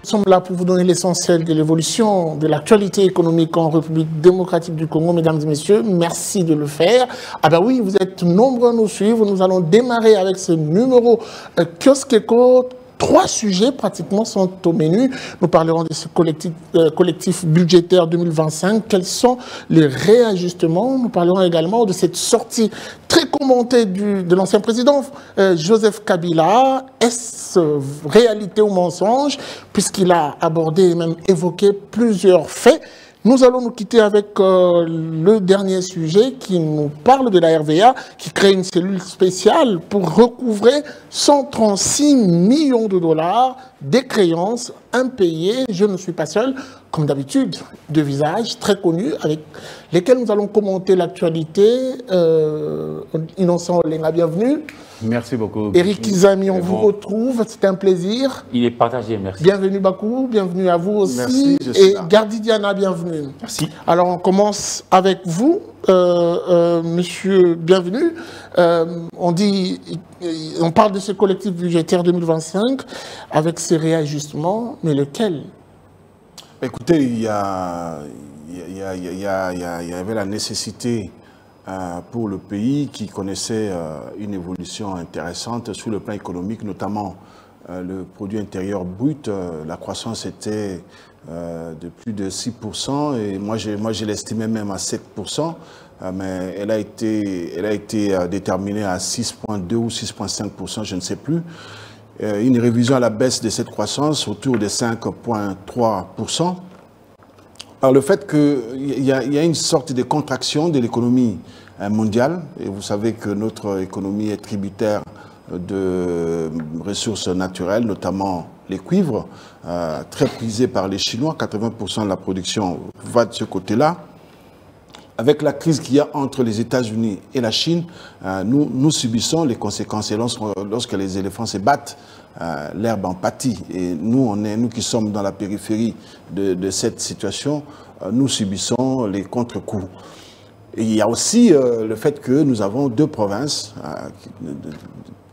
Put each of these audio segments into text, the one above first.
Nous sommes là pour vous donner l'essentiel de l'évolution de l'actualité économique en République démocratique du Congo. Mesdames et messieurs, merci de le faire. Ah ben oui, vous êtes nombreux à nous suivre. Nous allons démarrer avec ce numéro Kiosque Éco. 3 sujets pratiquement sont au menu. Nous parlerons de ce collectif budgétaire 2025. Quels sont les réajustements? Nous parlerons également de cette sortie très commentée de l'ancien président Joseph Kabila. Est-ce réalité ou mensonge? Puisqu'il a abordé et même évoqué plusieurs faits. Nous allons nous quitter avec le dernier sujet qui nous parle de la RVA, qui crée une cellule spéciale pour recouvrer 136 millions de dollars des créances impayées. Je ne suis pas seul, comme d'habitude, de visages très connus avec lesquels nous allons commenter l'actualité. Innocent Olenga, bienvenue. Merci beaucoup. Eric Kizami, on vous retrouve, c'est un plaisir. Il est partagé, merci. Bienvenue Bakou, bienvenue à vous aussi. Merci, et Gardi Diana, bienvenue. Merci. Alors on commence avec vous, monsieur, bienvenue. On parle de ce collectif budgétaire 2025 avec ses réajustements, mais lequel? Écoutez, il y avait la nécessité pour le pays qui connaissait une évolution intéressante sur le plan économique, notamment le produit intérieur brut. La croissance était de plus de 6% et moi je l'estimais même à 7%, mais elle a été déterminée à 6,2 ou 6,5%, je ne sais plus. Une révision à la baisse de cette croissance autour de 5,3%. Par le fait qu'il y a une sorte de contraction de l'économie mondiale, et vous savez que notre économie est tributaire de ressources naturelles, notamment les cuivres, très prisés par les Chinois. 80% de la production va de ce côté-là. Avec la crise qu'il y a entre les États-Unis et la Chine, nous subissons les conséquences. Et lorsque les éléphants se battent, l'herbe en pâtit. Et nous qui sommes dans la périphérie de cette situation, nous subissons les contre-coups. Et il y a aussi le fait que nous avons 2 provinces,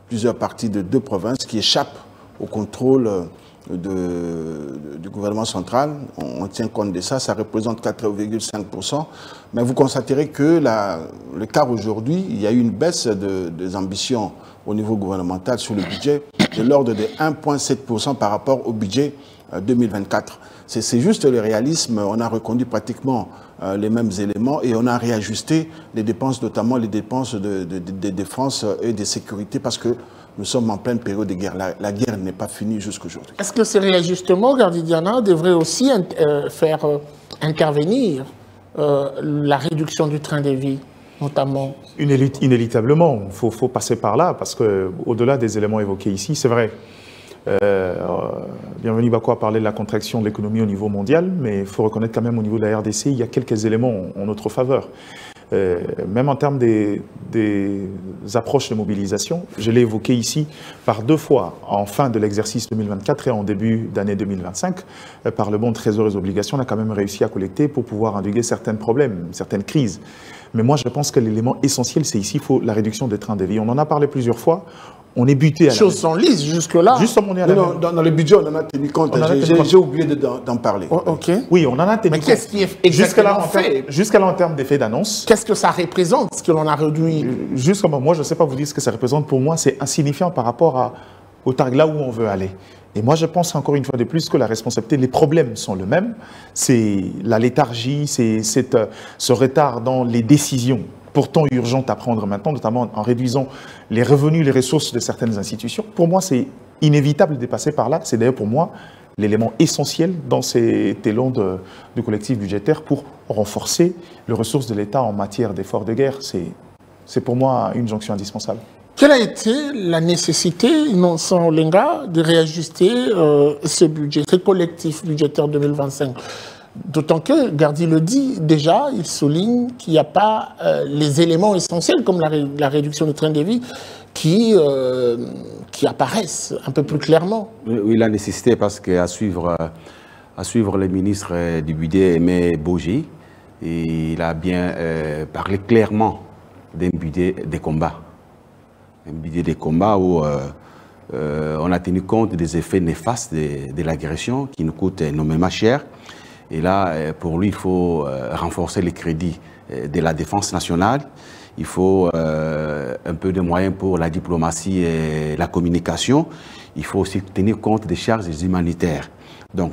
plusieurs parties de 2 provinces qui échappent au contrôle du gouvernement central. On tient compte de ça, ça représente 4,5%. Mais vous constaterez que le quart aujourd'hui, il y a eu une baisse des ambitions au niveau gouvernemental sur le budget de l'ordre de 1,7% par rapport au budget 2024. C'est juste le réalisme, on a reconduit pratiquement les mêmes éléments et on a réajusté les dépenses, notamment les dépenses de défense et de sécurité, parce que nous sommes en pleine période de guerre. La guerre n'est pas finie jusqu'aujourd'hui. Est-ce que ces réajustements, Gardi Diana, devraient aussi faire intervenir la réduction du train de vie, notamment? Inéluctablement, il faut passer par là, parce qu'au-delà des éléments évoqués ici, c'est vrai. Bienvenue Bako a parlé de la contraction de l'économie au niveau mondial, mais il faut reconnaître quand même au niveau de la RDC, il y a quelques éléments en notre faveur. Même en termes des approches de mobilisation, je l'ai évoqué ici par 2 fois, en fin de l'exercice 2024 et en début d'année 2025, par le bon trésor des obligations, on a quand même réussi à collecter pour pouvoir endiguer certains problèmes, certaines crises. Mais moi, je pense que l'élément essentiel, c'est ici, il faut la réduction des trains de vie. On en a parlé plusieurs fois. On est buté à la... Choses sont lises jusque-là. Justement, on est à la... Dans le budget, on en a tenu compte. J'ai oublié d'en parler. Oh, ok. Oui, on en a tenu compte. Mais qu'est-ce qui est exactement fait? Jusqu'à là, en termes d'effet d'annonce. Qu'est-ce que ça représente, ce que l'on a réduit? Jusqu'à moi, je ne sais pas vous dire ce que ça représente. Pour moi, c'est insignifiant par rapport au target là où on veut aller. Et moi, je pense encore une fois de plus que la responsabilité, les problèmes sont les mêmes. C'est la léthargie, c'est ce retard dans les décisions, pourtant urgentes à prendre maintenant, notamment en réduisant les revenus, les ressources de certaines institutions. Pour moi, c'est inévitable de passer par là. C'est d'ailleurs pour moi l'élément essentiel dans cet élan du collectif budgétaire pour renforcer les ressources de l'État en matière d'efforts de guerre. C'est pour moi une jonction indispensable. Quelle a été la nécessité, Innocent Olenga, de réajuster ce budget, ce collectif budgétaire 2025? D'autant que, Gardi le dit déjà, il souligne qu'il n'y a pas les éléments essentiels comme la réduction du train de vie qui apparaissent un peu plus clairement. Oui, la nécessité parce qu'à suivre le ministre du budget, Aimé Boji, il a bien parlé clairement d'un budget des combats. Un budget des combats où on a tenu compte des effets néfastes de l'agression qui nous coûte énormément cher. Et là, pour lui, il faut renforcer les crédits de la défense nationale. Il faut un peu de moyens pour la diplomatie et la communication. Il faut aussi tenir compte des charges humanitaires. Donc,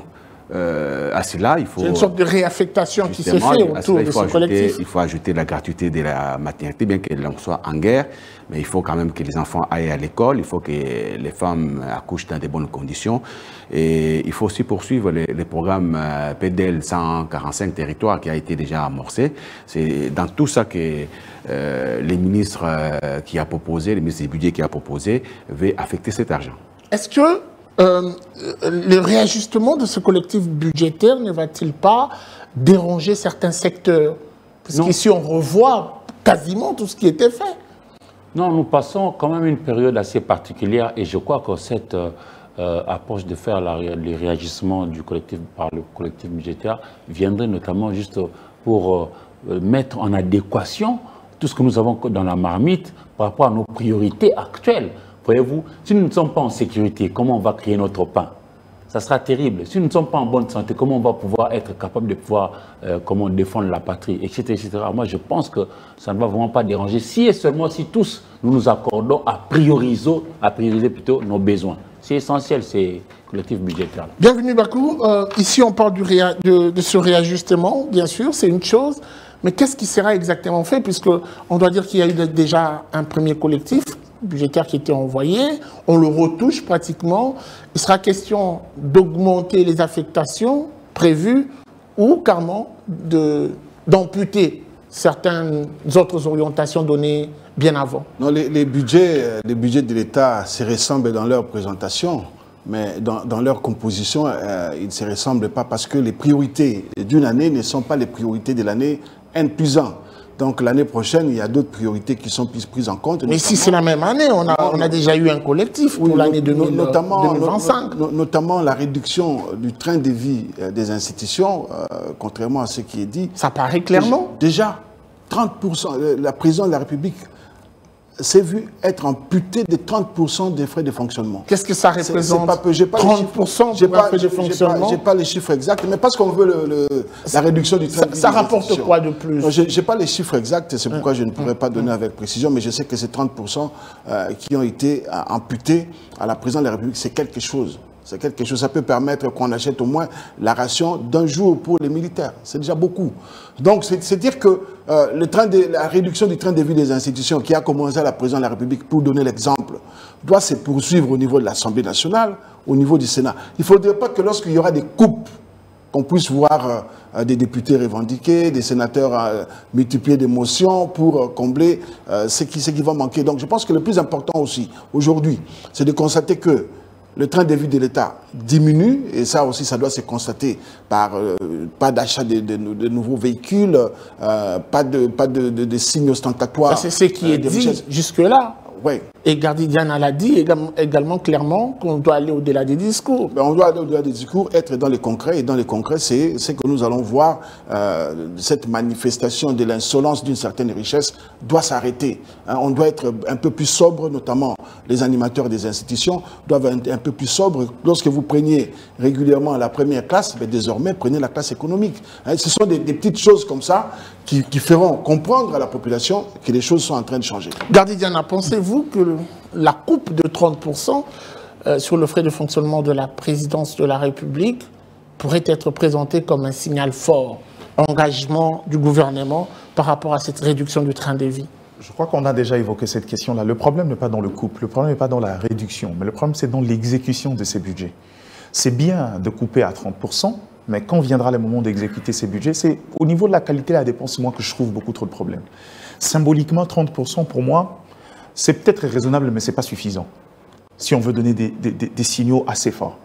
à cela, il faut... C'est une sorte de réaffectation qui s'est faite autour de ce collectif. Il faut ajouter la gratuité de la maternité, bien qu'elle soit en guerre, mais il faut quand même que les enfants aillent à l'école, il faut que les femmes accouchent dans de bonnes conditions. Et il faut aussi poursuivre le programme PDL 145 territoires qui a été déjà amorcé. C'est dans tout ça que les ministres qui a proposé, le ministre du budget qui a proposé, veut affecter cet argent. Est-ce que le réajustement de ce collectif budgétaire ne va-t-il pas déranger certains secteurs? Parce qu'ici, on revoit quasiment tout ce qui était fait. Non, nous passons quand même une période assez particulière et je crois que cette approche de faire le réajustement du collectif par le collectif budgétaire viendrait notamment juste pour mettre en adéquation tout ce que nous avons dans la marmite par rapport à nos priorités actuelles. Voyez-vous, si nous ne sommes pas en sécurité, comment on va créer notre pain? Ça sera terrible. Si nous ne sommes pas en bonne santé, comment on va pouvoir être capable de pouvoir comment défendre la patrie, etc., etc. Moi, je pense que ça ne va vraiment pas déranger si et seulement si tous nous nous accordons à prioriser plutôt nos besoins. C'est essentiel, ces collectifs budgétaires. Bienvenue, Bakou. Ici, on parle de ce réajustement, bien sûr, c'est une chose. Mais qu'est-ce qui sera exactement fait? Puisqu'on doit dire qu'il y a eu déjà un premier collectif budgétaire qui était envoyé, on le retouche pratiquement. Il sera question d'augmenter les affectations prévues ou carrément d'amputer certaines autres orientations données bien avant. Non, les budgets de l'État se ressemblent dans leur présentation, mais dans leur composition, ils ne se ressemblent pas parce que les priorités d'une année ne sont pas les priorités de l'année N+1. Donc l'année prochaine, il y a d'autres priorités qui sont prises en compte. Mais si c'est la même année, on a déjà eu un collectif pour l'année 2025. Notamment la réduction du train de vie des institutions, contrairement à ce qui est dit. Ça paraît clairement. Déjà, 30%, la présidence de la République s'est vue être amputée de 30% des frais de fonctionnement. Qu'est-ce que ça représente? 30% pour un frais de fonctionnement? Je n'ai pas les chiffres exacts, mais parce qu'on veut la réduction du train de vie. Ça rapporte quoi de plus? Je n'ai pas les chiffres exacts, c'est pourquoi je ne pourrais pas donner avec précision, mais je sais que ces 30% qui ont été amputés à la présidence de la République, c'est quelque chose. C'est quelque chose, ça peut permettre qu'on achète au moins la ration d'un jour pour les militaires. C'est déjà beaucoup. Donc, c'est dire que la réduction du train de vie des institutions qui a commencé à la présidence de la République, pour donner l'exemple, doit se poursuivre au niveau de l'Assemblée nationale, au niveau du Sénat. Il ne faudrait pas que lorsqu'il y aura des coupes, qu'on puisse voir des députés revendiquer, des sénateurs multiplier des motions pour combler ce qui va manquer. Donc, je pense que le plus important aussi, aujourd'hui, c'est de constater que le train de vie de l'État diminue, et ça aussi, ça doit se constater par pas d'achat de nouveaux véhicules, pas de signes ostentatoires. C'est ce qui est dit jusque-là. Oui. Et Gardidiana l'a dit également clairement qu'on doit aller au-delà des discours. Ben, on doit aller au-delà des discours, être dans les concrets. Et dans les concrets, c'est ce que nous allons voir. Cette manifestation de l'insolence d'une certaine richesse doit s'arrêter. Hein, on doit être un peu plus sobre, notamment les animateurs des institutions doivent être un peu plus sobres. Lorsque vous preniez régulièrement la première classe, ben, désormais, prenez la classe économique. Hein, ce sont des petites choses comme ça qui feront comprendre à la population que les choses sont en train de changer. Gardidiana, pensez-vous que la coupe de 30% sur le frais de fonctionnement de la présidence de la République pourrait être présentée comme un signal fort, engagement du gouvernement par rapport à cette réduction du train de vie? Je crois qu'on a déjà évoqué cette question-là. Le problème n'est pas dans le couple, le problème n'est pas dans la réduction, mais le problème c'est dans l'exécution de ces budgets. C'est bien de couper à 30%, mais quand viendra le moment d'exécuter ces budgets, c'est au niveau de la qualité de la dépense, moi, que je trouve beaucoup trop de problèmes. Symboliquement, 30% pour moi, c'est peut-être raisonnable, mais ce n'est pas suffisant, si on veut donner des signaux assez forts.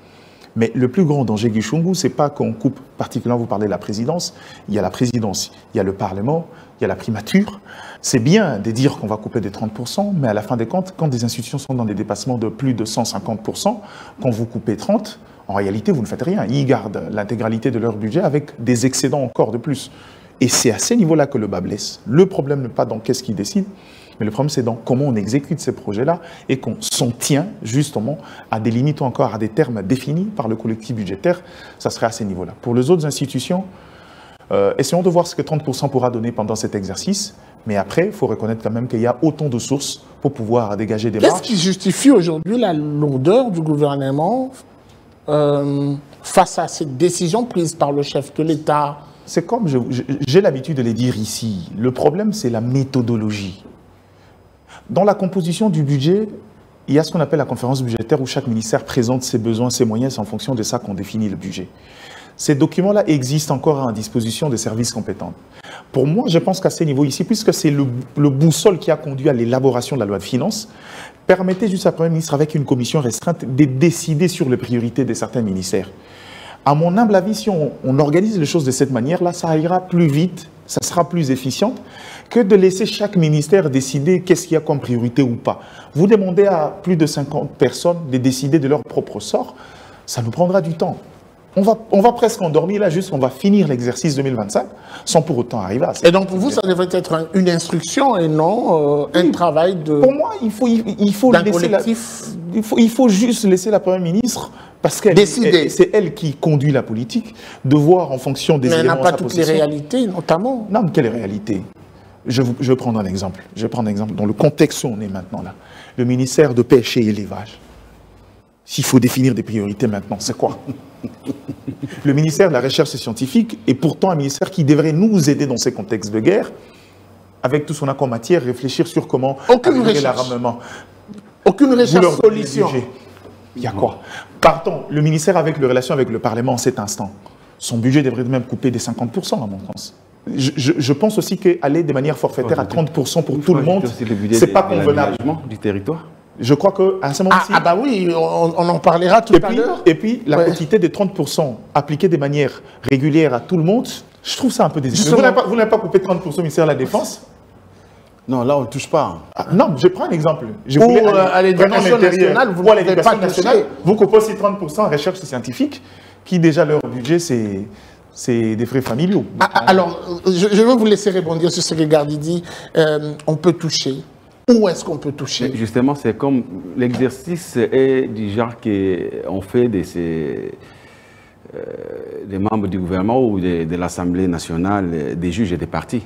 Mais le plus grand danger, Gichungu, ce n'est pas qu'on coupe, particulièrement vous parlez de la présidence, il y a la présidence, il y a le Parlement, il y a la primature. C'est bien de dire qu'on va couper des 30%, mais à la fin des comptes, quand des institutions sont dans des dépassements de plus de 150%, quand vous coupez 30%, en réalité, vous ne faites rien. Ils gardent l'intégralité de leur budget avec des excédents encore de plus. Et c'est à ce niveau-là que le bas blesse. Le problème n'est pas dans qu'est-ce qu'ils décident, Mais le problème, c'est dans comment on exécute ces projets-là et qu'on s'en tient justement à des limites ou encore à des termes définis par le collectif budgétaire. Ça serait à ces niveaux-là. Pour les autres institutions, essayons de voir ce que 30% pourra donner pendant cet exercice. Mais après, il faut reconnaître quand même qu'il y a autant de sources pour pouvoir dégager des marges. Qu'est-ce qui justifie aujourd'hui la lourdeur du gouvernement face à cette décision prise par le chef de l'État? C'est comme j'ai l'habitude de le dire ici. Le problème, c'est la méthodologie. Dans la composition du budget, il y a ce qu'on appelle la conférence budgétaire où chaque ministère présente ses besoins, ses moyens, c'est en fonction de ça qu'on définit le budget. Ces documents-là existent encore à disposition des services compétents. Pour moi, je pense qu'à ce niveau ici, puisque c'est le boussole qui a conduit à l'élaboration de la loi de finances, permettez juste à Premier ministre, avec une commission restreinte, de décider sur les priorités de certains ministères. À mon humble avis, si on organise les choses de cette manière-là, ça ira plus vite, ça sera plus efficient que de laisser chaque ministère décider qu'est-ce qu'il y a comme priorité ou pas. Vous demandez à plus de 50 personnes de décider de leur propre sort, ça nous prendra du temps. On va presque endormir là, juste on va finir l'exercice 2025 sans pour autant arriver à ça. Et donc pour vous, ça devrait être une instruction et non un travail de... Pour moi, il faut juste laisser la Première ministre, parce que c'est elle qui conduit la politique, de voir en fonction des éléments. Mais elle n'a pas toutes les réalités, notamment. Non, mais quelle réalité? Je vais prendre un exemple. Je vais prendre un exemple dans le contexte où on est maintenant là. Le ministère de Pêche et Élevage. S'il faut définir des priorités maintenant, c'est quoi? Le ministère de la Recherche scientifique est pourtant un ministère qui devrait nous aider dans ces contextes de guerre, avec tout ce qu'on a comme matière, réfléchir sur comment améliorer l'armement. Aucune recherche solution. Il y a quoi? Partons, le ministère avec les relations avec le Parlement en cet instant, son budget devrait même couper des 50% à mon sens. Je pense aussi qu'aller de manière forfaitaire à 30% pour tout le monde, c'est pas convenable. Du territoire. Je crois qu'à ce moment-ci... Ah bah oui, on en parlera tout à l'heure. Et puis, la quantité de 30% appliquée de manière régulière à tout le monde, je trouve ça un peu désespéré. Vous n'avez pas coupé 30% au ministère de la Défense? Non, là, on ne touche pas. Ah, non, je prends un exemple. À l'éducation nationale, vous ne pouvez pas toucher. Vous coupez aussi 30% en recherche scientifique, qui déjà leur budget, c'est des frais familiaux. Alors, je vais vous laisser rebondir sur ce que Gardi dit. On peut toucher. Où est-ce qu'on peut toucher? Justement, c'est comme l'exercice est du genre qu'on fait des membres du gouvernement ou de l'Assemblée nationale, des juges et des partis.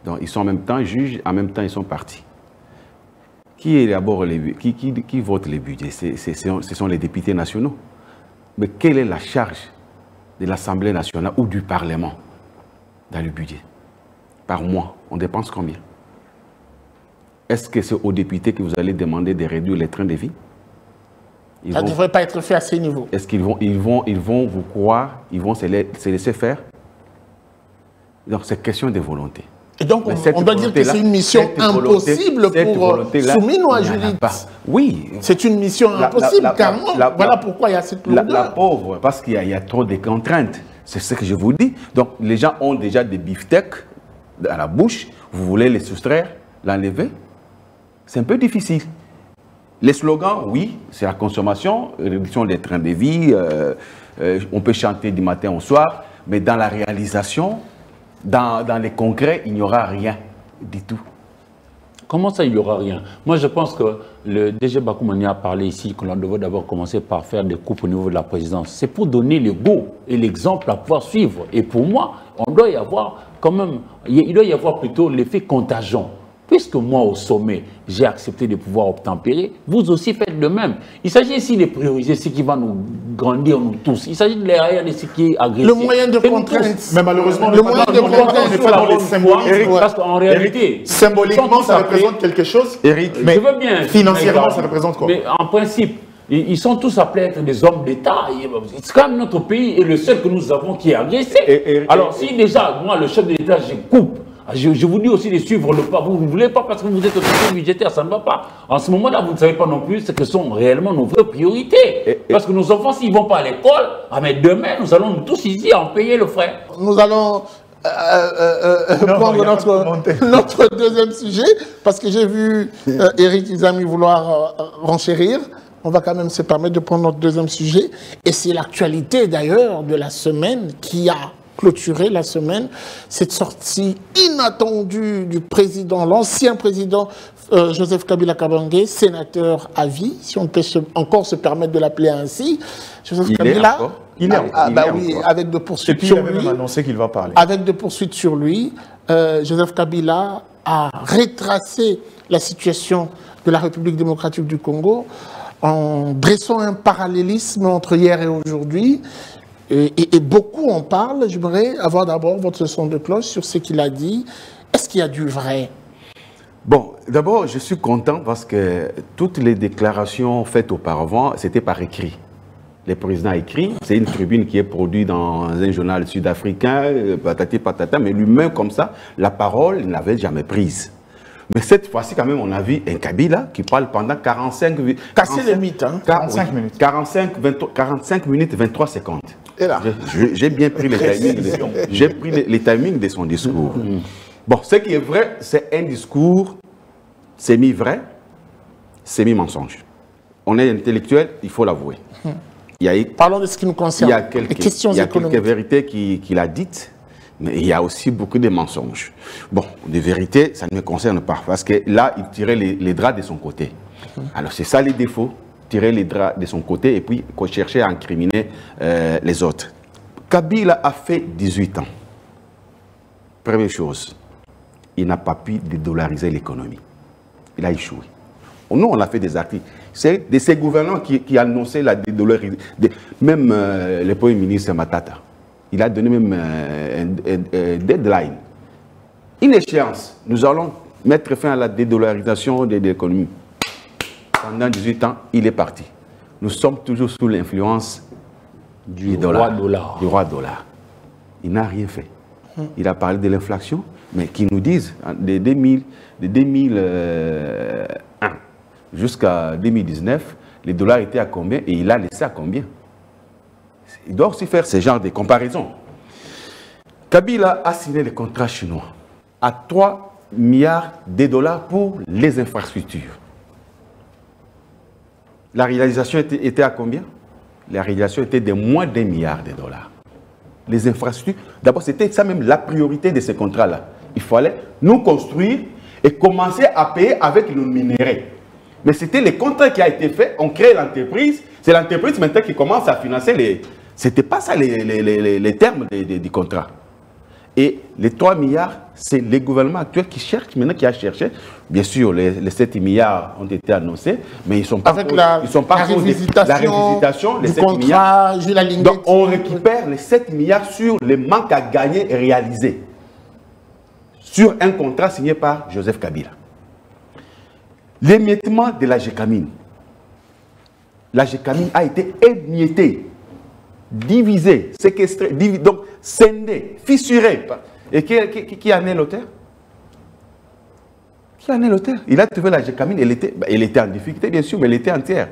Donc, ils sont en même temps juges, en même temps, ils sont partis. Qui élabore qui vote les budgets? Ce sont les députés nationaux. Mais quelle est la charge de l'Assemblée nationale ou du Parlement dans le budget? Par mois, on dépense combien? Est-ce que c'est aux députés que vous allez demander de réduire les trains de vie? Ça ne devrait pas être fait à ces niveaux. Est-ce qu'ils vont vous croire, ils vont se laisser faire? Donc, c'est question de volonté. Et donc, on doit dire que c'est une mission impossible pour Soumine ou Judith? Oui. C'est une mission impossible, carrément. Voilà pourquoi il y a cette lourdeur. La pauvre, parce qu'il y a trop de contraintes. C'est ce que je vous dis. Donc, les gens ont déjà des beefsteaks à la bouche. Vous voulez les soustraire, l'enlever? C'est un peu difficile. Les slogans, oui, c'est la consommation, réduction des trains de vie, on peut chanter du matin au soir, mais dans la réalisation, dans les concrets, il n'y aura rien du tout. Comment ça, il n'y aura rien? Moi, je pense que le DG Bakoumani a parlé ici qu'on devait d'abord commencer par faire des coupes au niveau de la présidence. C'est pour donner le go et l'exemple à pouvoir suivre. Et pour moi, on doit y avoir quand même, il doit y avoir plutôt l'effet contagion. Puisque moi, au sommet, j'ai accepté de pouvoir obtempérer, vous aussi faites de même. Il s'agit ici de prioriser ce qui va nous grandir, nous tous. Il s'agit de l'arrière de ce qui est agressif. Le moyen de contrainte. Mais malheureusement, le moyen de contrainte, on n'est pas dans les symbolismes. Parce qu'en réalité, symboliquement, ça représente quelque chose. Eric, mais je veux bien. Financièrement, ça représente quoi? Mais en principe, ils sont tous appelés à être des hommes d'État. C'est quand même notre pays est le seul que nous avons qui est agressé. Alors si déjà, moi, le chef de l'État, je coupe, je vous dis aussi de suivre le pas. Vous ne voulez pas parce que vous êtes au budgétaire, ça ne va pas. En ce moment-là, vous ne savez pas non plus ce que sont réellement nos vraies priorités. Parce que nos enfants, s'ils ne vont pas à l'école, mais demain, nous allons nous tous ici en payer le frais. Nous allons prendre notre deuxième sujet, parce que j'ai vu Eric Izami vouloir renchérir. On va quand même se permettre de prendre notre deuxième sujet. Et c'est l'actualité d'ailleurs de la semaine qui a clôturer la semaine, cette sortie inattendue du président, l'ancien président Joseph Kabila Kabange, sénateur à vie, si on peut encore se permettre de l'appeler ainsi. Joseph Kabila, avec de poursuites sur lui. Il a même annoncé qu'il va parler. Avec de poursuites sur lui, Joseph Kabila a retracé la situation de la République démocratique du Congo en dressant un parallélisme entre hier et aujourd'hui. Et beaucoup en parlent. J'aimerais avoir d'abord votre son de cloche sur ce qu'il a dit. Est-ce qu'il y a du vrai? Bon, d'abord, je suis content parce que toutes les déclarations faites auparavant, c'était par écrit. Le président a écrit, c'est une tribune qui est produite dans un journal sud-africain, patati patata, mais lui-même comme ça, la parole, il n'avait jamais prise. Mais cette fois-ci, quand même, on a vu un Kabila qui parle pendant 45 minutes. Casser les mythes, hein? 45 minutes. 45 minutes, 23 secondes. Et là? J'ai bien pris les timings. J'ai pris les timings de son discours. Bon, ce qui est vrai, c'est un discours semi-vrai, semi-mensonge. On est intellectuel, il faut l'avouer. Parlons de ce qui nous concerne. Il y a quelques vérités qu'il a dites, mais il y a aussi beaucoup de mensonges. Bon, des vérités, ça ne me concerne pas, parce que là, il tirait les draps de son côté. Alors, c'est ça les défauts, tirer les draps de son côté et puis chercher à incriminer les autres. Kabila a fait 18 ans. Première chose, il n'a pas pu dédollariser l'économie. Il a échoué. Nous, on a fait des articles. C'est de ces gouvernants qui annonçaient la dédollarisation. Même le Premier ministre Matata, il a donné même un deadline. Une échéance. Nous allons mettre fin à la dédollarisation de l'économie. Pendant 18 ans, il est parti. Nous sommes toujours sous l'influence du roi dollar. Il n'a rien fait. Il a parlé de l'inflation, mais qui nous disent, de 2001 jusqu'à 2019, les dollars étaient à combien et il a laissé à combien? Il doit aussi faire ce genre de comparaisons. Kabila a signé les contrats chinois à 3 milliards de dollars pour les infrastructures. La réalisation était à combien? La réalisation était de moins d'1 milliard de dollars. Les infrastructures, d'abord, c'était ça même la priorité de ces contrats-là. Il fallait nous construire et commencer à payer avec le minerai. Mais c'était le contrat qui a été fait, on crée l'entreprise, c'est l'entreprise maintenant qui commence à financer les... C'était pas ça les termes du contrat. Et les 3 milliards, c'est le gouvernement actuel qui cherche, maintenant qui a cherché. Bien sûr, les 7 milliards ont été annoncés, mais ils ne sont pas... Avec la révisitation les du 7 contrat, milliards. Donc, on récupère les 7 milliards sur les manques à gagner et réalisés. Sur un contrat signé par Joseph Kabila. L'émiettement de la GECAMINE. La GECAMINE a été émiettée, divisée, séquestrée, donc scindée, fissurée. Et qui en est l'auteur? Qui en est l'auteur? Il a trouvé la GECAMINE, elle était en difficulté bien sûr, mais elle était entière.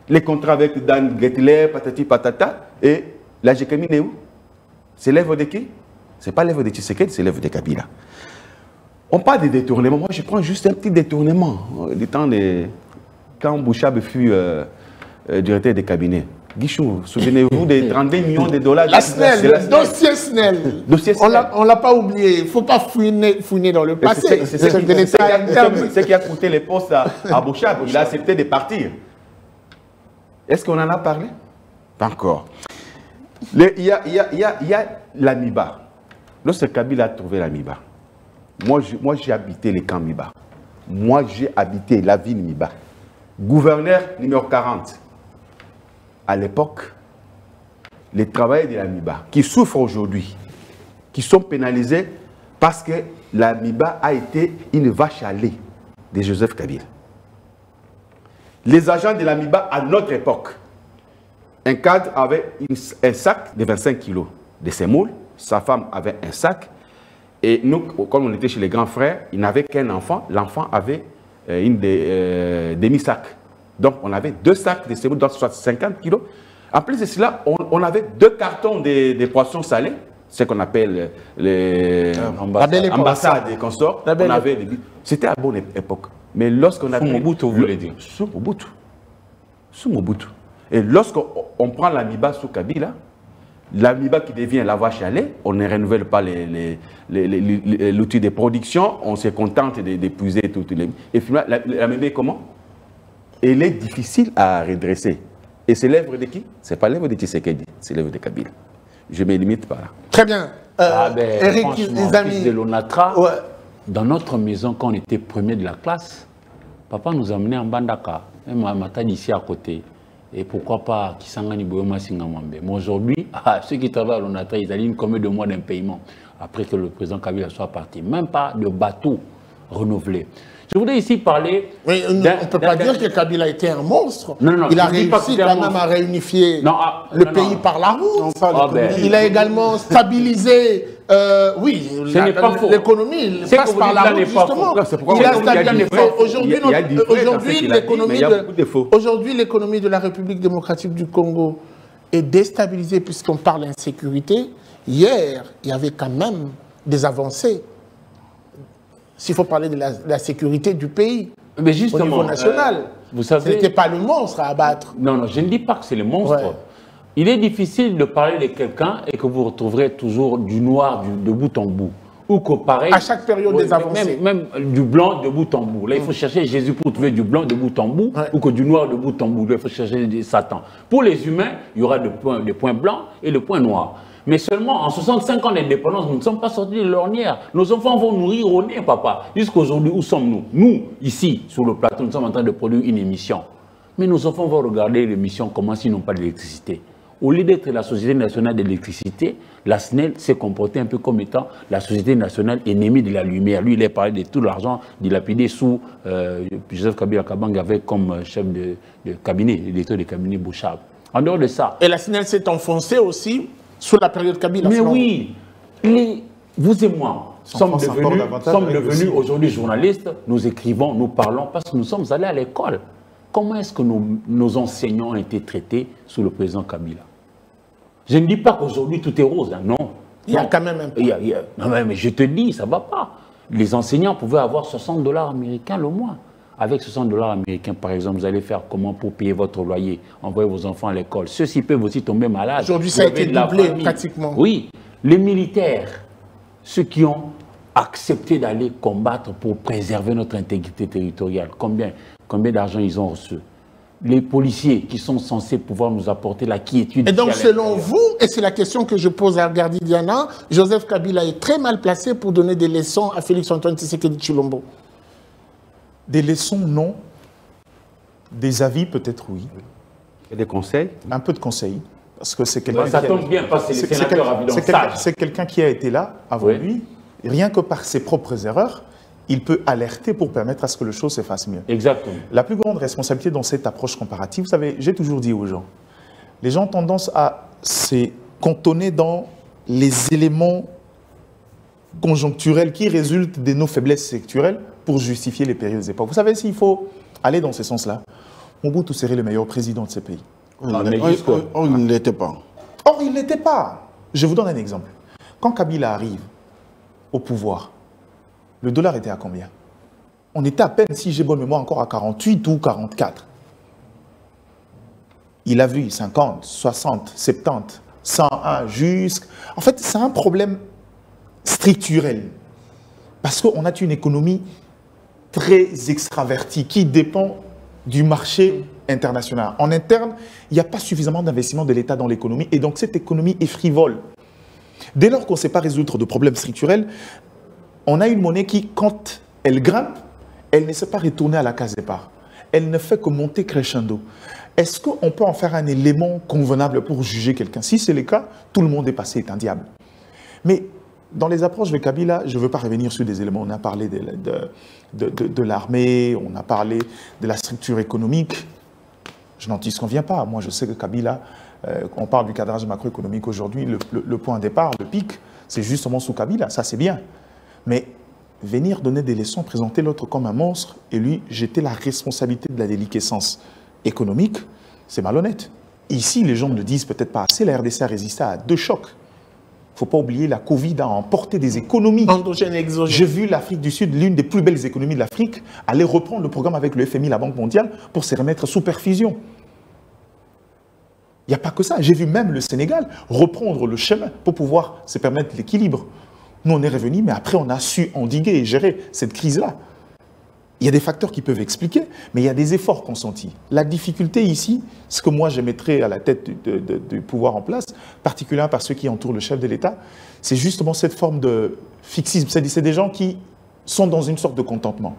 Les contrats avec Dan Getler, patati patata, et la GECAMINE est où? C'est l'œuvre de qui? Ce n'est pas l'œuvre de Tshisekedi, c'est l'œuvre de Kabila. On parle de détournement. Moi, je prends juste un petit détournement. Du temps de... Quand Bouchab fut directeur de cabinet. Guichou, souvenez-vous des 32 millions de dollars. La SNEL, le dossier SNEL. On ne l'a pas oublié. Il ne faut pas fouiner dans le passé. C'est ce qui a coûté les postes à Bouchab. Il a accepté de partir. Est-ce qu'on en a parlé? Pas encore. Il y a l'Amiba. Lorsque Kabila a trouvé l'Amiba, moi j'ai habité les camps Miba. Moi j'ai habité la ville Miba. Gouverneur numéro 40. À l'époque, les travailleurs de la Miba qui souffrent aujourd'hui, qui sont pénalisés parce que la Miba a été une vache à lait de Joseph Kabila. Les agents de la Miba à notre époque, un cadre avait un sac de 25 kilos de semoule, sa femme avait un sac, et nous, comme on était chez les grands frères, il n'avait qu'un enfant, l'enfant avait une demi-sac. Donc on avait 2 sacs de semoule, donc soit 50 kilos. En plus de cela, on avait 2 cartons de poissons salés, ce qu'on appelle les ambassades et consorts. C'était à bonne époque. Mais lorsqu'on a... Sous Mobutu, vous voulez dire? Sous Mobutu. Sous Mobutu. Et lorsqu'on prend l'Amiba sous Kabila, l'amiba qui devient la vache à lait, on ne renouvelle pas l'outil de production, on se contente d'épuiser tout. Et finalement, l'amiba est comment? Elle est difficile à redresser. Et c'est l'œuvre de qui? Ce n'est pas l'œuvre de Tshisekedi, c'est l'œuvre de Kabila. Je me limite par là. Très bien. Eric, les amis. De l'ONATRA, ouais. Dans notre maison, quand on était premier de la classe, papa nous amenait en Bandaka, même à Matadi ici à côté. Et pourquoi pas Kisangani Boyoma Singamambe. Mais aujourd'hui, ceux qui travaillent à l'ONATRA, ils alignent combien de mois d'un paiement après que le président Kabila soit parti. Même pas de bateau renouvelé. Je voudrais ici parler... Oui, on ne peut pas dire que Kabila était un monstre. Non, il a réussi quand même à réunifier le pays par la route. Il a également stabilisé... oui, l'économie passe par la route, justement. Il a stabilisé. Aujourd'hui, l'économie de la République démocratique du Congo est déstabilisée puisqu'on parle d'insécurité. Hier, il y avait quand même des avancées. S'il faut parler de la sécurité du pays, mais justement, au niveau national, vous savez, ce n'était pas le monstre à abattre. Non, je ne dis pas que c'est le monstre. Ouais. Il est difficile de parler de quelqu'un et que vous retrouverez toujours du noir de bout en bout. Ou que pareil... À chaque période des avancées. Même du blanc de bout en bout. Là, il faut chercher Jésus pour trouver du blanc de bout en bout, ou que du noir de bout en bout. Là, il faut chercher Satan. Pour les humains, il y aura des points blancs et des points noirs. Mais seulement en 65 ans d'indépendance, nous ne sommes pas sortis de l'ornière. Nos enfants vont nourrir au nez, papa. Jusqu'aujourd'hui, où sommes-nous? Nous, ici, sur le plateau, nous sommes en train de produire une émission. Mais nos enfants vont regarder l'émission comment s'ils n'ont pas d'électricité. Au lieu d'être la Société nationale d'électricité, la SNEL s'est comportée un peu comme étant la Société nationale ennemie de la lumière. Lui, il a parlé de tout l'argent dilapidé sous Joseph Kabila Kabange avec comme chef de cabinet, l'éditeur de cabinet Bouchard. En dehors de ça... Et la SNEL s'est enfoncée aussi sous la période Kabila. Mais oui, vous et moi sommes devenus aujourd'hui journalistes, nous écrivons, nous parlons parce que nous sommes allés à l'école. Comment est-ce que nos enseignants ont été traités sous le président Kabila? Je ne dis pas qu'aujourd'hui tout est rose, hein, non. Il y a quand même un peu. Non, mais je te dis, ça ne va pas. Les enseignants pouvaient avoir 60 $ américains le mois. Avec 60 $ américains, par exemple, vous allez faire comment pour payer votre loyer, envoyer vos enfants à l'école? Ceux-ci peuvent aussi tomber malades. Aujourd'hui, ça a été doublé pratiquement. Oui, les militaires, ceux qui ont accepté d'aller combattre pour préserver notre intégrité territoriale, combien d'argent ils ont reçu? Les policiers qui sont censés pouvoir nous apporter la quiétude. Et donc, selon vous, et c'est la question que je pose à Gardi Diana, Joseph Kabila est très mal placé pour donner des leçons à Félix-Antoine Tshisekedi Tshilombo. Des leçons, non. Des avis, peut-être, oui. Et des conseils? Un peu de conseils. Parce que c'est quelqu'un ça tombe bien, parce que c'est les sénateurs c'est quelqu'un qui a été là avant lui. Rien que par ses propres erreurs, il peut alerter pour permettre à ce que les choses se fassent mieux. Exactement. La plus grande responsabilité dans cette approche comparative, vous savez, j'ai toujours dit aux gens, les gens ont tendance à se cantonner dans les éléments conjoncturels qui résultent de nos faiblesses sectorielles pour justifier les périodes époques. Vous savez, s'il faut aller dans ce sens-là, Mobutu serait le meilleur président de ce pays. Il ne l'était pas. Or, il ne l'était pas. Je vous donne un exemple. Quand Kabila arrive au pouvoir, le dollar était à combien? On était à peine, si j'ai bonne mémoire, encore à 48 ou 44. Il a vu 50, 60, 70, 101, jusqu'à... En fait, c'est un problème structurel. Parce qu'on a une économie très extravertie qui dépend du marché international. En interne, il n'y a pas suffisamment d'investissement de l'État dans l'économie et donc cette économie est frivole. Dès lors qu'on ne sait pas résoudre de problèmes structurels, on a une monnaie qui, quand elle grimpe, elle ne sait pas retourner à la case départ. Elle ne fait que monter crescendo. Est-ce qu'on peut en faire un élément convenable pour juger quelqu'un? Si c'est le cas, tout le monde est passé, est un diable. Mais dans les approches de Kabila, je ne veux pas revenir sur des éléments. On a parlé de l'armée, on a parlé de la structure économique. Je n'en disconviens pas. Moi, je sais que Kabila, on parle du cadrage macroéconomique aujourd'hui, le point de départ, le pic, c'est justement sous Kabila. Ça, c'est bien. Mais venir donner des leçons, présenter l'autre comme un monstre et lui jeter la responsabilité de la déliquescence économique, c'est malhonnête. Ici, les gens ne le disent peut-être pas assez. La RDC a résisté à 2 chocs. Il ne faut pas oublier, la Covid a emporté des économies. Endogènes et exogènes. J'ai vu l'Afrique du Sud, l'une des plus belles économies de l'Afrique, aller reprendre le programme avec le FMI, la Banque mondiale, pour se remettre sous perfusion. Il n'y a pas que ça. J'ai vu même le Sénégal reprendre le chemin pour pouvoir se permettre l'équilibre. Nous, on est revenus, mais après, on a su endiguer et gérer cette crise-là. Il y a des facteurs qui peuvent expliquer, mais il y a des efforts consentis. La difficulté ici, ce que moi je mettrais à la tête du pouvoir en place, particulièrement par ceux qui entourent le chef de l'État, c'est justement cette forme de fixisme. C'est des gens qui sont dans une sorte de contentement,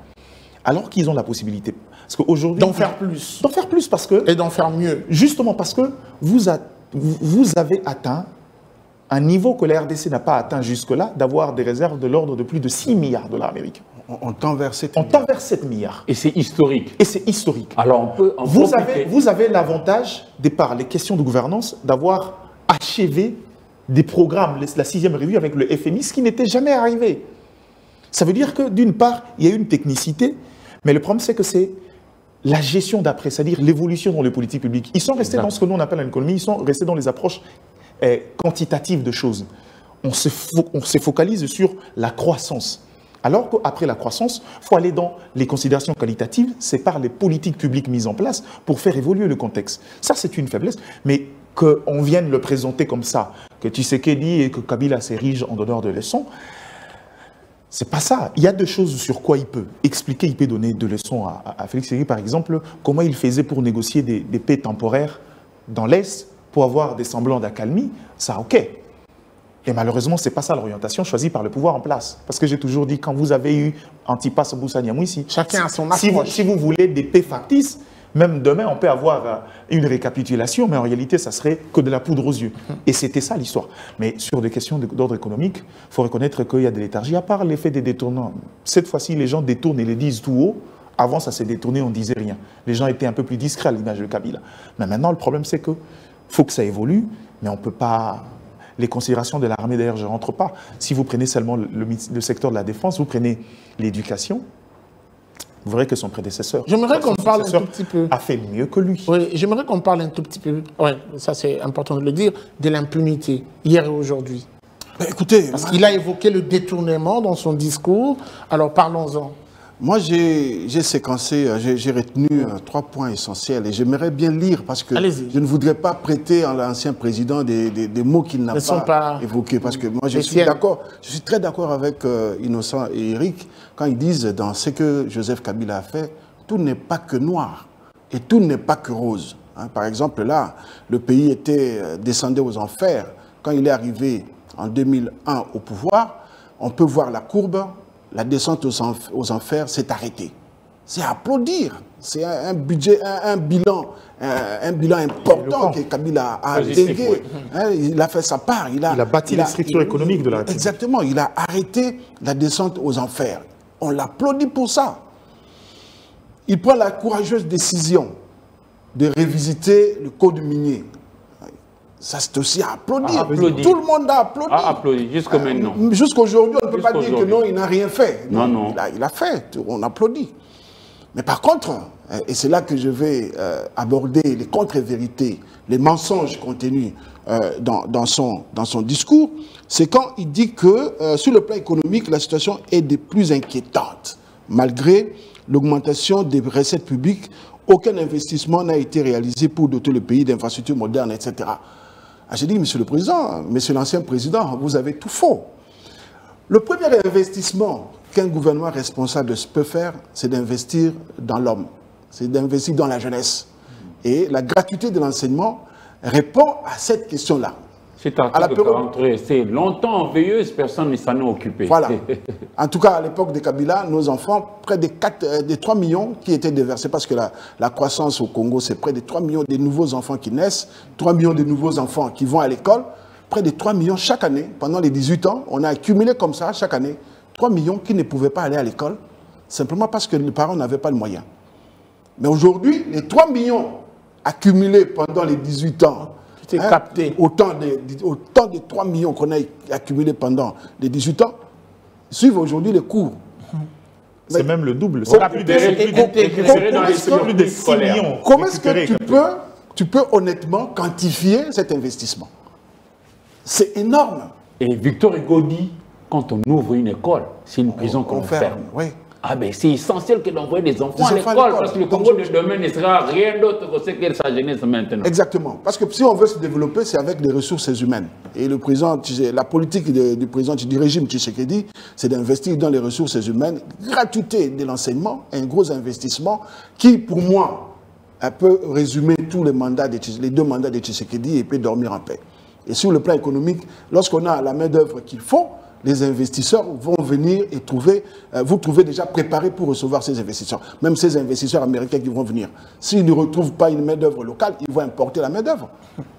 alors qu'ils ont la possibilité. Parce qu'aujourd'hui, d'en faire plus. D'en faire plus parce que... Et d'en faire mieux. Justement parce que vous avez atteint un niveau que la RDC n'a pas atteint jusque-là, d'avoir des réserves de l'ordre de plus de 6 milliards de dollars américains. On tend vers 7 milliards. On tend vers 7 milliards. Et c'est historique. Et c'est historique. Alors on peut en vous avez l'avantage, par les questions de gouvernance, d'avoir achevé des programmes, la 6e revue avec le FMI, ce qui n'était jamais arrivé. Ça veut dire que, d'une part, il y a une technicité, mais le problème, c'est que c'est la gestion d'après, c'est-à-dire l'évolution dans les politiques publiques. Ils sont restés dans ce que nous on appelle l'économie, ils sont restés dans les approches quantitatives de choses. On se focalise sur la croissance. Alors qu'après la croissance, il faut aller dans les considérations qualitatives, c'est par les politiques publiques mises en place pour faire évoluer le contexte. Ça, c'est une faiblesse, mais qu'on vienne le présenter comme ça, que Tshisekedi et que Kabila s'érigent en donneur de leçons, c'est pas ça. Il y a deux choses sur quoi il peut expliquer, il peut donner des leçons à Félix Tshisekedi, par exemple, comment il faisait pour négocier des paix temporaires dans l'Est pour avoir des semblants d'accalmie, ça, ok. Et malheureusement, ce n'est pas ça l'orientation choisie par le pouvoir en place. Parce que j'ai toujours dit, quand vous avez eu Antipas Boussaniamou ici, chacun a son approche. Si vous voulez des paix factices, même demain, on peut avoir une récapitulation, mais en réalité, ça serait que de la poudre aux yeux. Et c'était ça l'histoire. Mais sur des questions d'ordre économique, il faut reconnaître qu'il y a de léthargie, à part l'effet des détournants. Cette fois-ci, les gens détournent et les disent tout haut. Avant, ça s'est détourné, on ne disait rien. Les gens étaient un peu plus discrets à l'image de Kabila. Mais maintenant, le problème, c'est qu'il faut que ça évolue, mais on ne peut pas... Les considérations de l'armée, d'ailleurs, je ne rentre pas. Si vous prenez seulement le secteur de la défense, vous prenez l'éducation, vous verrez que son prédécesseur, j'aimerais qu'on parle un tout petit peu, a fait mieux que lui. Oui, j'aimerais qu'on parle un tout petit peu, oui, ça c'est important de le dire, de l'impunité, hier et aujourd'hui. Écoutez... Parce qu'il a évoqué le détournement dans son discours, alors parlons-en. Moi, j'ai séquencé, j'ai retenu 3 points essentiels et j'aimerais bien lire parce que je ne voudrais pas prêter à l'ancien président des mots qu'il n'a pas évoqués. Parce que moi, je suis très d'accord avec Innocent et Eric quand ils disent dans ce que Joseph Kabila a fait, tout n'est pas que noir et tout n'est pas que rose. Hein, par exemple, là, le pays descendait aux enfers. Quand il est arrivé en 2001 au pouvoir, on peut voir la courbe. La descente aux enfers s'est arrêtée. C'est à applaudir. C'est un budget, un bilan important que Kabila a intégré. Il a fait sa part. Il a bâti la structure économique de la République. Exactement. Il a arrêté la descente aux enfers. On l'applaudit pour ça. Il prend la courageuse décision de révisiter le code minier. Ça, c'est aussi à applaudir. Tout le monde a applaudi. Applaudi, jusqu'à maintenant. Jusqu'aujourd'hui, on ne peut pas dire que non, il n'a rien fait. Non. Il a fait, on applaudit. Mais par contre, et c'est là que je vais aborder les contre-vérités, les mensonges contenus dans son discours, c'est quand il dit que sur le plan économique, la situation est des plus inquiétantes. Malgré l'augmentation des recettes publiques, aucun investissement n'a été réalisé pour doter le pays d'infrastructures modernes, etc. J'ai dit, monsieur le président, monsieur l'ancien président, vous avez tout faux. Le premier investissement qu'un gouvernement responsable peut faire, c'est d'investir dans l'homme, c'est d'investir dans la jeunesse. Et la gratuité de l'enseignement répond à cette question-là. C'est c'est longtemps en veilleuse, personne ne s'en est occupé. Voilà. En tout cas, à l'époque de Kabila, nos enfants, près de 3 millions qui étaient déversés, parce que la croissance au Congo, c'est près de 3 millions de nouveaux enfants qui naissent, 3 millions de nouveaux enfants qui vont à l'école, près de 3 millions chaque année. Pendant les 18 ans, on a accumulé comme ça, chaque année, 3 millions qui ne pouvaient pas aller à l'école, simplement parce que les parents n'avaient pas le moyen. Mais aujourd'hui, les 3 millions accumulés pendant les 18 ans, capté. Autant de 3 millions qu'on a accumulés pendant les 18 ans, suivent aujourd'hui les cours. C'est même le double. C'est plus de 6 millions. Comment est-ce que tu peux honnêtement quantifier cet investissement? C'est énorme. Et Victor Hugo dit, quand on ouvre une école, c'est une prison qu'on ferme. Oui. Ah ben c'est essentiel que d'envoyer des enfants à l'école, parce que le Congo de demain ne sera rien d'autre que ce qu'est sa jeunesse maintenant. Exactement. Parce que si on veut se développer, c'est avec des ressources humaines. Et le président, la politique du régime Tshisekedi, c'est d'investir dans les ressources humaines, gratuité de l'enseignement, un gros investissement qui, pour moi, peut résumer tous les 2 mandats de Tshisekedi et peut dormir en paix. Et sur le plan économique, lorsqu'on a la main-d'œuvre qu'il faut, les investisseurs vont venir et vous trouver déjà préparé pour recevoir ces investisseurs. Même ces investisseurs américains qui vont venir. S'ils ne retrouvent pas une main-d'œuvre locale, ils vont importer la main-d'œuvre.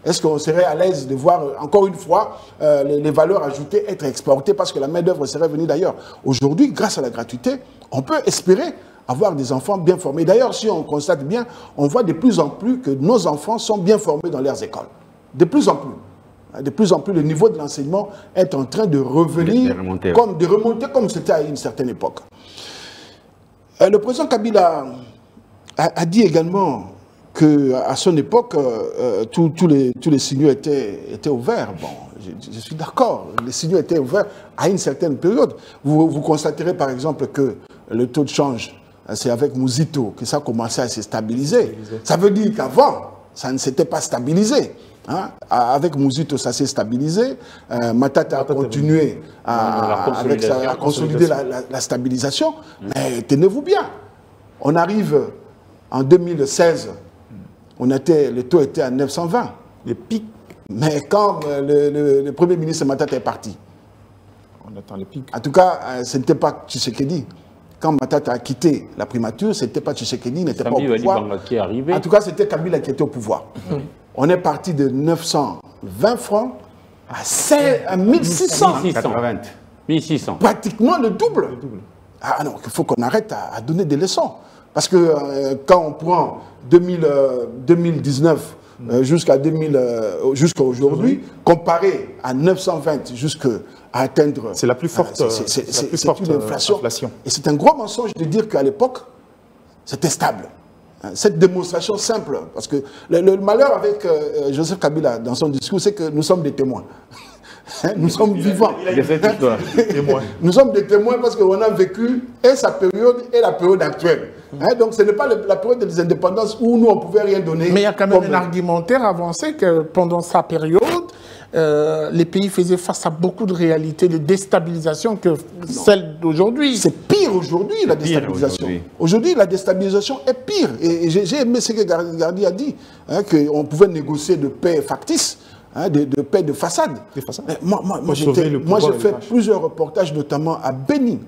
Est-ce qu'on serait à l'aise de voir, encore une fois, les valeurs ajoutées être exportées parce que la main-d'œuvre serait venue d'ailleurs? Aujourd'hui, grâce à la gratuité, on peut espérer avoir des enfants bien formés. D'ailleurs, si on constate bien, on voit de plus en plus que nos enfants sont bien formés dans leurs écoles. De plus en plus. De plus en plus, le niveau de l'enseignement est en train de revenir, de remonter comme c'était à une certaine époque. Le président Kabila a dit également qu'à son époque, tous les signaux étaient ouverts. Bon, je suis d'accord, les signaux étaient ouverts à une certaine période. Vous constaterez par exemple que le taux de change, c'est avec Mouzito que ça a commencé à se stabiliser. Ça veut dire qu'avant, ça ne s'était pas stabilisé. Hein? Avec Mouzito, ça s'est stabilisé. Matata a continué à consolider la stabilisation. Mais tenez-vous bien. On arrive en 2016, le taux était à 920. Le pic. Mais quand le Premier ministre Matata est parti, on attend le pic. En tout cas, ce n'était pas Tshisekedi. Quand Matata a quitté la primature, ce n'était pas Tshisekedi, il n'était pas au pouvoir. En tout cas, c'était Kabila qui était au pouvoir. On est parti de 920 francs à 1600. 1600. Pratiquement le double. Ah non, il faut qu'on arrête à donner des leçons. Parce que quand on prend 2019 jusqu'à aujourd'hui, comparé à 920 jusqu'à atteindre... C'est la plus forte, une inflation. Et c'est un gros mensonge de dire qu'à l'époque, c'était stable. Cette démonstration simple, parce que le malheur avec Joseph Kabila dans son discours, c'est que nous sommes des témoins. Nous sommes vivants. Nous sommes des témoins parce qu'on a vécu et sa période et la période actuelle. Donc ce n'est pas la période des indépendances où nous on ne pouvait rien donner. Mais il y a quand même un argumentaire avancé que pendant sa période, les pays faisaient face à beaucoup de réalités de déstabilisation que celle d'aujourd'hui. C'est pire aujourd'hui la déstabilisation. Aujourd'hui la déstabilisation est pire. Et j'ai aimé ce que Gardi a dit, qu'on pouvait négocier de paix factice. De paix de façade. Moi j'ai fait plusieurs reportages, notamment à Béni.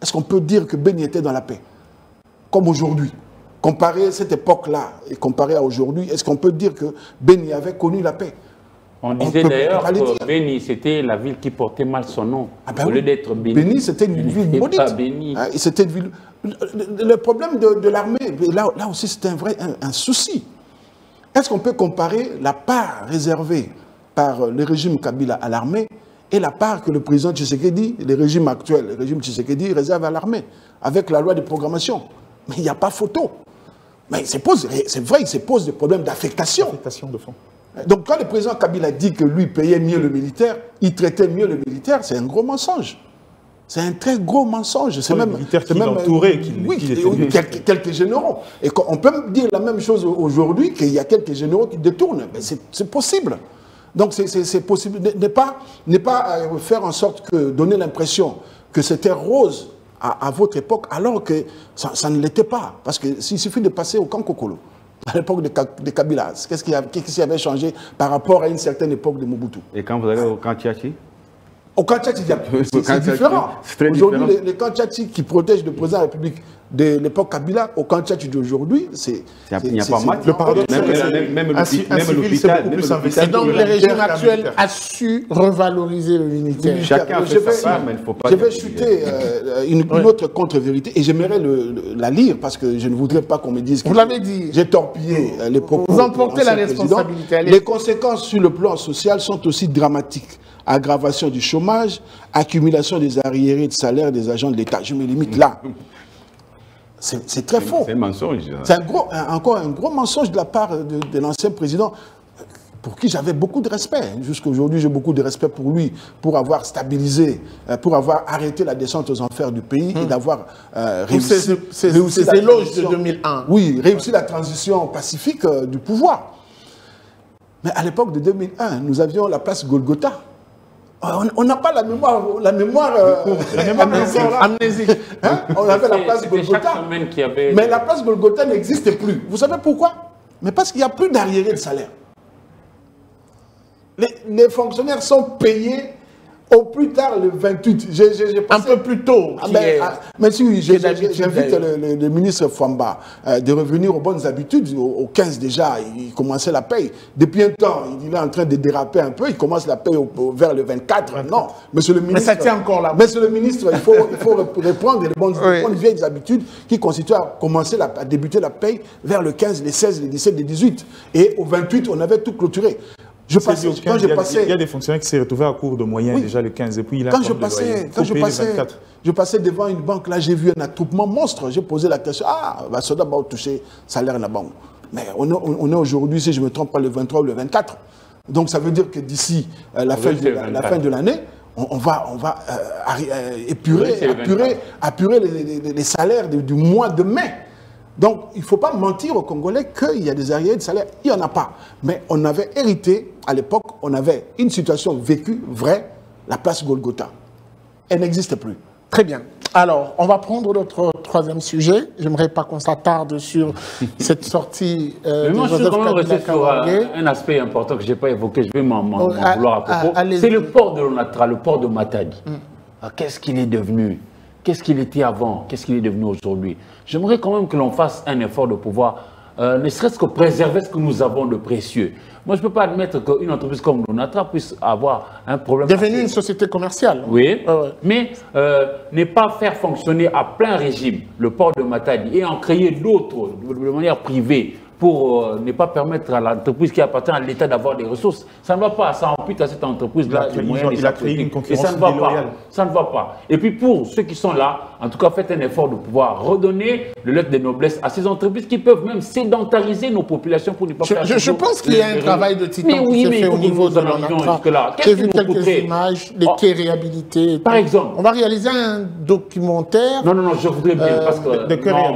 Est-ce qu'on peut dire que Béni était dans la paix? Comme aujourd'hui. Comparé à cette époque-là et comparé à aujourd'hui, est-ce qu'on peut dire que Béni avait connu la paix? On disait d'ailleurs que Béni, c'était la ville qui portait mal son nom. Au lieu d'être Béni. Béni, c'était une ville maudite. C'était une ville... Le problème de l'armée, là aussi c'était un souci. Est-ce qu'on peut comparer la part réservée par le régime Kabila à l'armée et la part que le président Tshisekedi, le régime actuel, le régime Tshisekedi réserve à l'armée, avec la loi de programmation? Mais il n'y a pas photo. Mais c'est vrai, il se pose des problèmes d'affectation. Affectation de fond. Donc quand le président Kabila dit que lui payait mieux le militaire, il traitait mieux le militaire, c'est un gros mensonge. C'est un très gros mensonge. C'est même entouré, quelques généraux. Et on peut dire la même chose aujourd'hui, qu'il y a quelques généraux qui détournent. C'est possible. Donc c'est possible. Ne pas faire en sorte que donner l'impression que c'était rose à votre époque, alors que ça ne l'était pas. Parce qu'il suffit de passer au Kankokolo. À l'époque de Kabila, qu'est-ce qui avait changé par rapport à une certaine époque de Mobutu? Et quand vous allez au Kantiachi? Au Kantiachi, c'est différent. Aujourd'hui, les Kantiachi qui protègent le président de la République de l'époque Kabila, au Kantiachi d'aujourd'hui, il n'y a pas mal. Le paradoxe, même l'hôpital. Donc le régime actuel a su revaloriser le militaire. Chacun fait ça, mais il ne faut pas... Je vais chuter une autre contre-vérité et j'aimerais la lire parce que je ne voudrais pas qu'on me dise que vous l'avez dit. J'ai torpillé les propos. Vous en portez la responsabilité. Les conséquences sur le plan social sont aussi dramatiques. Aggravation du chômage, accumulation des arriérés de salaire des agents de l'État. Je me limite là. C'est très faux. C'est un mensonge. C'est encore un gros mensonge de la part de l'ancien président. pour qui j'avais beaucoup de respect. Jusqu'à aujourd'hui, j'ai beaucoup de respect pour lui, pour avoir stabilisé, pour avoir arrêté la descente aux enfers du pays et d'avoir réussi ces éloges de 2001. Oui, réussi la transition pacifique du pouvoir. Mais à l'époque de 2001, nous avions la place Golgotha. On n'a pas la mémoire amnésique. Hein? On avait la place Golgotha. Mais la place Golgotha n'existe plus. Vous savez pourquoi? Mais parce qu'il n'y a plus d'arriérés de salaire. Les fonctionnaires sont payés au plus tard le 28. Un peu plus tôt. Mais si, j'invite le ministre Famba de revenir aux bonnes habitudes. Au 15 déjà, il commençait la paye. Depuis un temps, il est en train de déraper un peu. Il commence la paye vers le 24. Non, monsieur le ministre. Mais ça tient encore là. Monsieur le ministre, il faut reprendre les bonnes vieilles habitudes qui constituent à commencer à débuter la paye vers le 15, les 16, les 17, les 18. Et au 28, on avait tout clôturé. Il y a des fonctionnaires qui s'est retrouvé à court de moyens déjà le 15 et puis il a quand je passais devant une banque, là j'ai vu un attroupement monstre. J'ai posé la question, ça doit toucher salaire là-bas. Mais on est aujourd'hui, si je ne me trompe pas, le 23 ou le 24. Donc ça veut dire que d'ici la fin de l'année, on va apurer les salaires du mois de mai. Donc, il ne faut pas mentir aux Congolais qu'il y a des arriérés de salaire. Il n'y en a pas. Mais on avait hérité, à l'époque, on avait une situation vécue, vraie, la place Golgotha. Elle n'existe plus. Très bien. Alors, on va prendre notre troisième sujet. J'aimerais pas qu'on s'attarde sur cette sortie de Joseph Kabila. Mais moi, je suis quand même resté sur un aspect important que je n'ai pas évoqué. Je vais m'en vouloir à propos. C'est le port de l'Onatra, le port de Matadi. Qu'est-ce qu'il est devenu? Qu'est-ce qu'il était avant? Qu'est-ce qu'il est devenu aujourd'hui? J'aimerais quand même que l'on fasse un effort de pouvoir, ne serait-ce que préserver ce que nous avons de précieux. Moi, je ne peux pas admettre qu'une entreprise comme l'Onatra puisse avoir un problème. Devenue une société commerciale. Oui, mais ne pas faire fonctionner à plein régime le port de Matadi et en créer d'autres de manière privée pour ne pas permettre à l'entreprise qui appartient à l'État d'avoir des ressources. Ça ne va pas, ça ampute à cette entreprise-là les moyens de sa politique. Et ça ne va pas. Ça ne va pas. Et puis pour ceux qui sont là, en tout cas, faites un effort de pouvoir redonner le lettre de noblesse à ces entreprises qui peuvent même sédentariser nos populations pour ne pas faire... Je pense qu'il y a un travail de titan qui s'est fait au niveau de l'Onatra. J'ai vu quelques images, les quais réhabilités. Par exemple. On va réaliser un documentaire. Non, je voudrais bien, parce que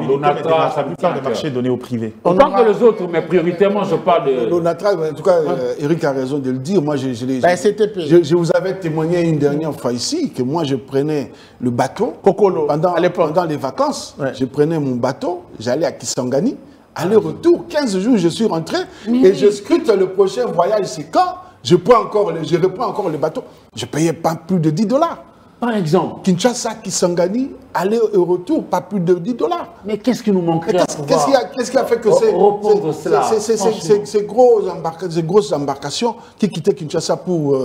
l'Onatra, ça plupart des marchés donnés au privé. Autant que les autres, mais prioritairement, je parle de... L'Onatra, en tout cas, Eric a raison de le dire. Moi, je vous avais témoigné une dernière fois ici que moi, je prenais le bateau. Kokolo, pendant les vacances, je prenais mon bateau, j'allais à Kisangani. Aller-retour, 15 jours, je suis rentré et je scrute le prochain voyage. C'est quand je reprends encore le bateau. Je ne payais pas plus de $10. Par exemple, Kinshasa, Kisangani, aller et retour, pas plus de $10. Mais qu'est-ce qui nous manquerait Qu'est-ce qui a fait que ces grosses embarcations qui quittaient Kinshasa pour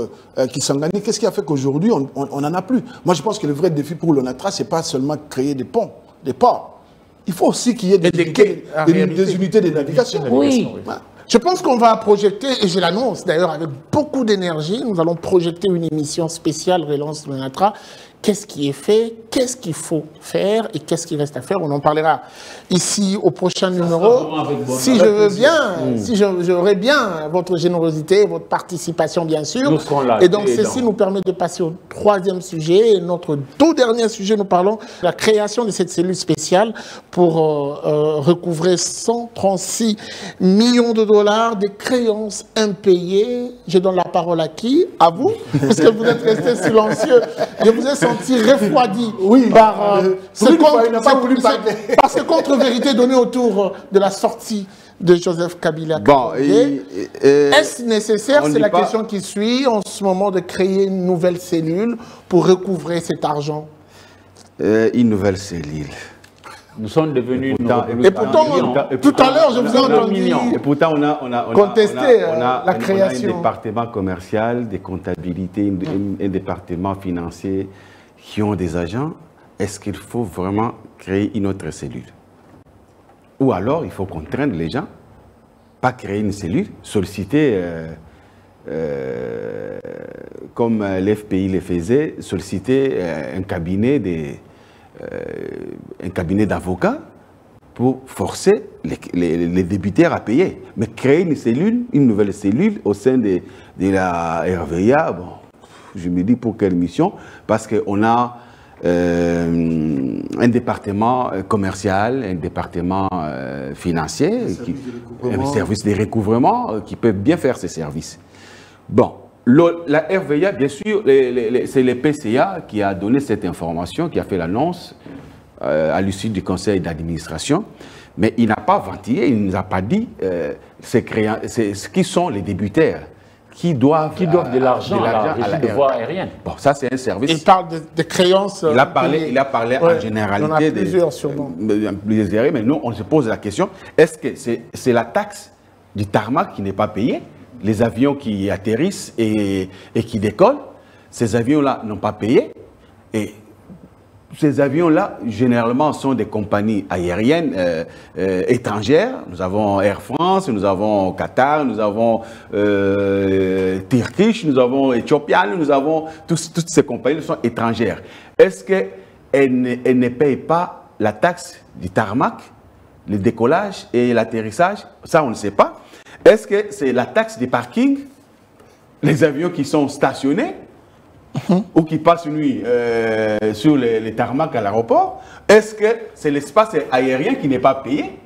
Kisangani, qu'est-ce qui a fait qu'aujourd'hui, on n'en a plus? Moi, je pense que le vrai défi pour l'ONATRA, ce n'est pas seulement créer des ponts, des ports. Il faut aussi qu'il y ait des unités de navigation. Oui. Je pense qu'on va projeter, et je l'annonce d'ailleurs avec beaucoup d'énergie, nous allons projeter une émission spéciale Relance l'ONATRA. Qu'est-ce qui est fait, qu'est-ce qu'il faut faire et qu'est-ce qui reste à faire. On en parlera ici au prochain numéro. Si je veux bien, si j'aurais bien votre générosité, votre participation bien sûr. Et donc ceci nous permet de passer au troisième sujet. Et notre tout dernier sujet, nous parlons de la création de cette cellule spéciale pour recouvrer 136 millions de dollars de créances impayées. Je donne la parole à qui? À vous, parce que vous êtes resté silencieux. Je vous ai senti refroidi par ces contre-vérités données autour de la sortie de Joseph Kabila. Bon, est-ce nécessaire, c'est la question qui suit, en ce moment, de créer une nouvelle cellule pour recouvrer cet argent? Une nouvelle cellule. Nous sommes devenus... Et pourtant, tout à l'heure, je vous ai entendu contester la création. On a un département commercial, des comptabilités, un département financier qui ont des agents. Est-ce qu'il faut vraiment créer une autre cellule? Ou alors, il faut contraindre les gens, pas créer une cellule, solliciter, comme l'FPI le faisait, solliciter un cabinet d'avocats pour forcer les débiteurs à payer. Mais créer une nouvelle cellule au sein de la RVA, bon, je me dis pour quelle mission? Parce qu'on a un département commercial, un département financier, un service de recouvrement qui peut bien faire ces services. Bon, la RVA, bien sûr, c'est le PCA qui a donné cette information, qui a fait l'annonce à l'issue du conseil d'administration, mais il n'a pas ventilé, il ne nous a pas dit qui sont les débiteurs. Qui doivent de l'argent à la régie de voie aérienne. Bon, ça c'est un service. Il parle de créances. Il a parlé en généralité. Il y en a plusieurs sûrement. Mais nous, on se pose la question, est-ce que c'est la taxe du tarmac qui n'est pas payée? Les avions qui atterrissent et qui décollent, ces avions-là n'ont pas payé. Et ces avions-là, généralement, sont des compagnies aériennes étrangères. Nous avons Air France, nous avons Qatar, nous avons Turkish, nous avons Ethiopian, nous avons... Toutes ces compagnies sont étrangères. Est-ce qu'elles ne payent pas la taxe du tarmac, le décollage et l'atterrissage? Ça, on ne sait pas. Est-ce que c'est la taxe des parkings, les avions qui sont stationnés ou qui passent une nuit sur les tarmacs à l'aéroport? Est-ce que c'est l'espace aérien qui n'est pas payé?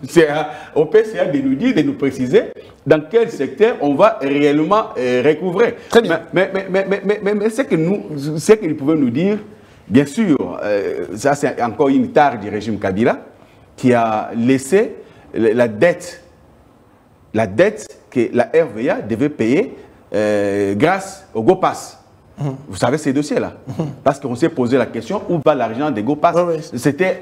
C'est au PCA de nous dire, de nous préciser dans quel secteur on va réellement recouvrer. Très bien. Mais ce qu'ils pouvaient nous dire, bien sûr, ça c'est encore une tare du régime Kabila qui a laissé la dette que la RVA devait payer grâce au GoPass. Vous savez ces dossiers-là? Parce qu'on s'est posé la question, où va l'argent des GoPass?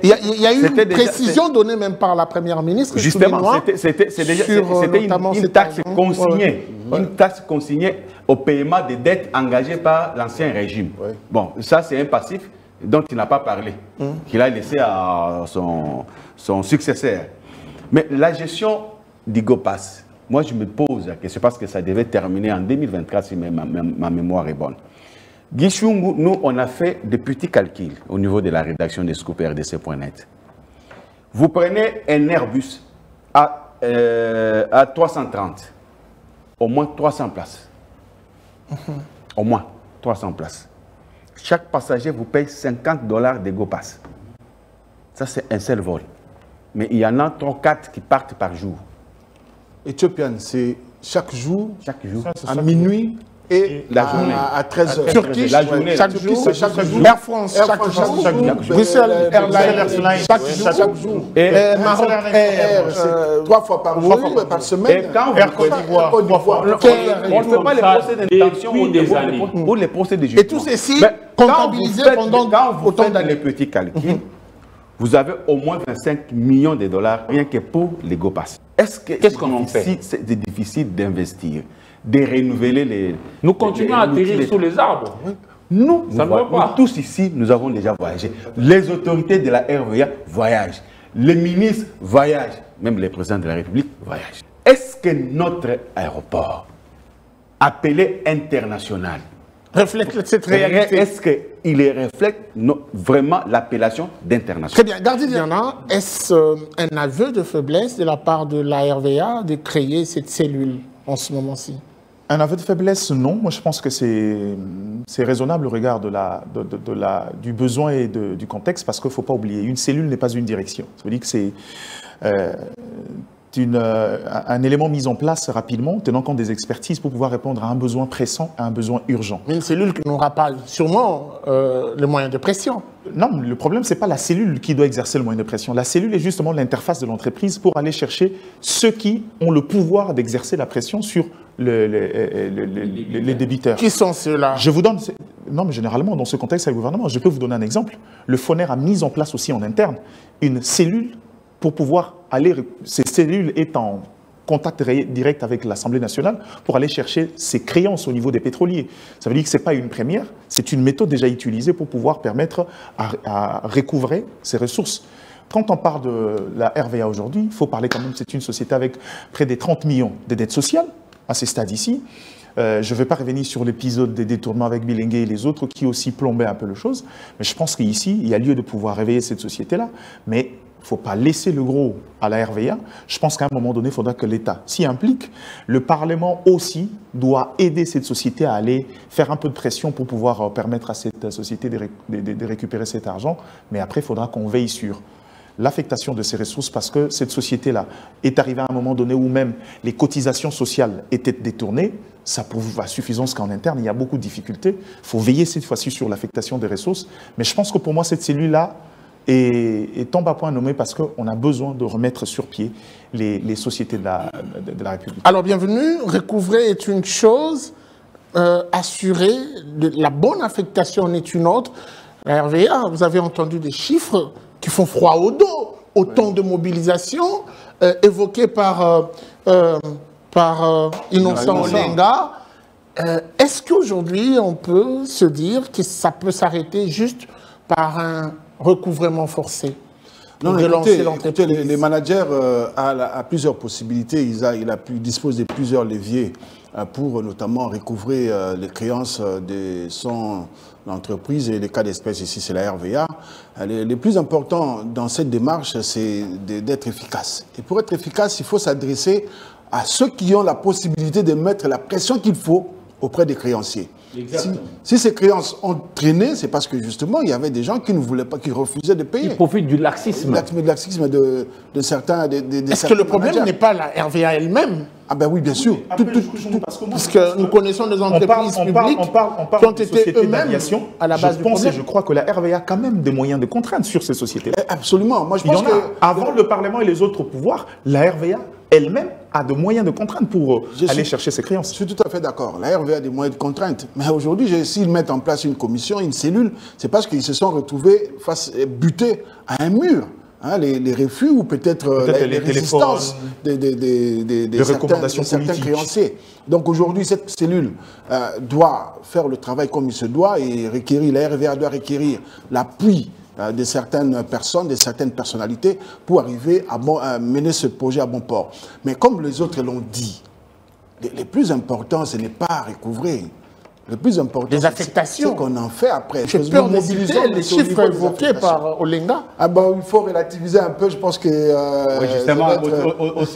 Il y a eu une précision donnée même par la première ministre. Justement, c'était une taxe consignée. Une taxe consignée au paiement des dettes engagées par l'ancien régime. Bon, ça c'est un passif dont il n'a pas parlé, qu'il a laissé à son successeur. Mais la gestion du GoPass, moi je me pose la question parce que ça devait terminer en 2024 si ma mémoire est bonne. Guy Chungu, nous, on a fait de petits calculs au niveau de la rédaction des scoops RDC.net. Vous prenez un Airbus à 330, au moins 300 places. Au moins 300 places. Chaque passager vous paye $50 de GoPass. Ça, c'est un seul vol. Mais il y en a 3-4 qui partent par jour. Ethiopian, c'est chaque jour, À minuit et la journée. À 13h. Turquie, la journée. chaque jour. Chaque jour. Air France, chaque jour. Bruxelles Airlines, chaque jour. Et Maroc Air, c'est 3 fois par jour, par semaine. Et quand Air Côte d'Ivoire, on ne fait pas les procès d'intention ou les procès de jugement. Et tout ceci comptabilisé pendant autant d'années. Les petits calculs, vous avez au moins 25 millions de dollars rien que pour les GoPass. Qu'est-ce qu'on en fait? C'est difficile d'investir, de renouveler les... Nous continuons à atterrir sous les arbres. Nous, Ça ne va pas. nous tous ici, nous avons déjà voyagé. Les autorités de la RVA voyagent. Les ministres voyagent. Même les présidents de la République voyagent. Est-ce que notre aéroport, appelé international, Reflète cette réalité. est-ce qu'il reflète vraiment l'appellation d'international? Très bien. Gardidiana, est-ce un aveu de faiblesse de la part de la RVA de créer cette cellule en ce moment-ci? Un aveu de faiblesse, non. Moi, je pense que c'est raisonnable au regard du besoin et du contexte, parce qu'il ne faut pas oublier, une cellule n'est pas une direction. Ça veut dire que c'est un élément mis en place rapidement, tenant compte des expertises pour pouvoir répondre à un besoin pressant, à un besoin urgent. Mais une cellule qui n'aura pas sûrement les moyens de pression. Non, le problème, ce n'est pas la cellule qui doit exercer le moyen de pression. La cellule est justement l'interface de l'entreprise pour aller chercher ceux qui ont le pouvoir d'exercer la pression sur les débiteurs. Qui sont ceux-là? Je vous donne... Non, mais généralement, dans ce contexte, c'est le gouvernement. Je peux vous donner un exemple. Le FONER a mis en place aussi en interne une cellule pour pouvoir aller... Ces cellules est en contact direct avec l'Assemblée nationale pour aller chercher ces créances au niveau des pétroliers. Ça veut dire que ce n'est pas une première, c'est une méthode déjà utilisée pour pouvoir permettre à recouvrer ces ressources. Quand on parle de la RVA aujourd'hui, il faut parler quand même, c'est une société avec près de 30 millions de dettes sociales à ces stades ici. Je ne vais pas revenir sur l'épisode des détournements avec Bilingue et les autres qui aussi plombaient un peu les choses, mais je pense qu'ici, il y a lieu de pouvoir réveiller cette société-là. Mais ne faut pas laisser le gros à la RVA. Je pense qu'à un moment donné, il faudra que l'État s'y implique. Le Parlement aussi doit aider cette société à aller faire un peu de pression pour pouvoir permettre à cette société de récupérer cet argent. Mais après, il faudra qu'on veille sur l'affectation de ces ressources parce que cette société-là est arrivée à un moment donné où même les cotisations sociales étaient détournées. Ça prouve à suffisance qu'en interne, il y a beaucoup de difficultés. Il faut veiller cette fois-ci sur l'affectation des ressources. Mais je pense que pour moi, cette cellule-là est tombe à point nommée parce qu'on a besoin de remettre sur pied les sociétés de la République. Alors, bienvenue. Recouvrer est une chose, assurer la bonne affectation est une autre. La RVA, vous avez entendu des chiffres qui font froid au dos, autant de mobilisation évoquées par Innocent Olenga. Est-ce qu'aujourd'hui, on peut se dire que ça peut s'arrêter juste par un recouvrement forcé? Non, écoutez, les managers a plusieurs possibilités. Il dispose de plusieurs leviers pour notamment recouvrer les créances de son entreprise. Et les cas d'espèce ici, c'est la RVA. Le plus important dans cette démarche, c'est d'être efficace. Et pour être efficace, il faut s'adresser à ceux qui ont la possibilité de mettre la pression qu'il faut auprès des créanciers. Si ces créances ont traîné, c'est parce que justement, il y avait des gens qui ne voulaient pas, qui refusaient de payer. Ils profitent du laxisme. Du laxisme de certains. Est-ce que le problème n'est pas la RVA elle-même? Ah ben oui, bien sûr. Parce que nous connaissons des entreprises publiques qui ont été eux-mêmes à la base du problème. Je crois que la RVA a quand même des moyens de contraindre sur ces sociétés-là. Absolument. Moi, je pense que avant le Parlement et les autres pouvoirs, la RVA elle-même a des moyens de contrainte pour aller chercher ses créances. Je suis tout à fait d'accord. La RVA a des moyens de contrainte. Mais aujourd'hui, s'ils mettent en place une commission, une cellule, c'est parce qu'ils se sont retrouvés butés à un mur. Hein, les refus ou peut-être les résistances des recommandations certains créanciers. Donc aujourd'hui, cette cellule doit faire le travail comme il se doit et la RVA doit requérir l'appui de certaines personnes, de certaines personnalités pour arriver à mener ce projet à bon port. Mais comme les autres l'ont dit, le plus important, ce n'est pas à recouvrer. Le plus important, les affectations, c'est qu'on en fait après. Je peux mobiliser les chiffres évoqués par Olenga. Ah ben, il faut relativiser un peu, je pense que... oui, justement, au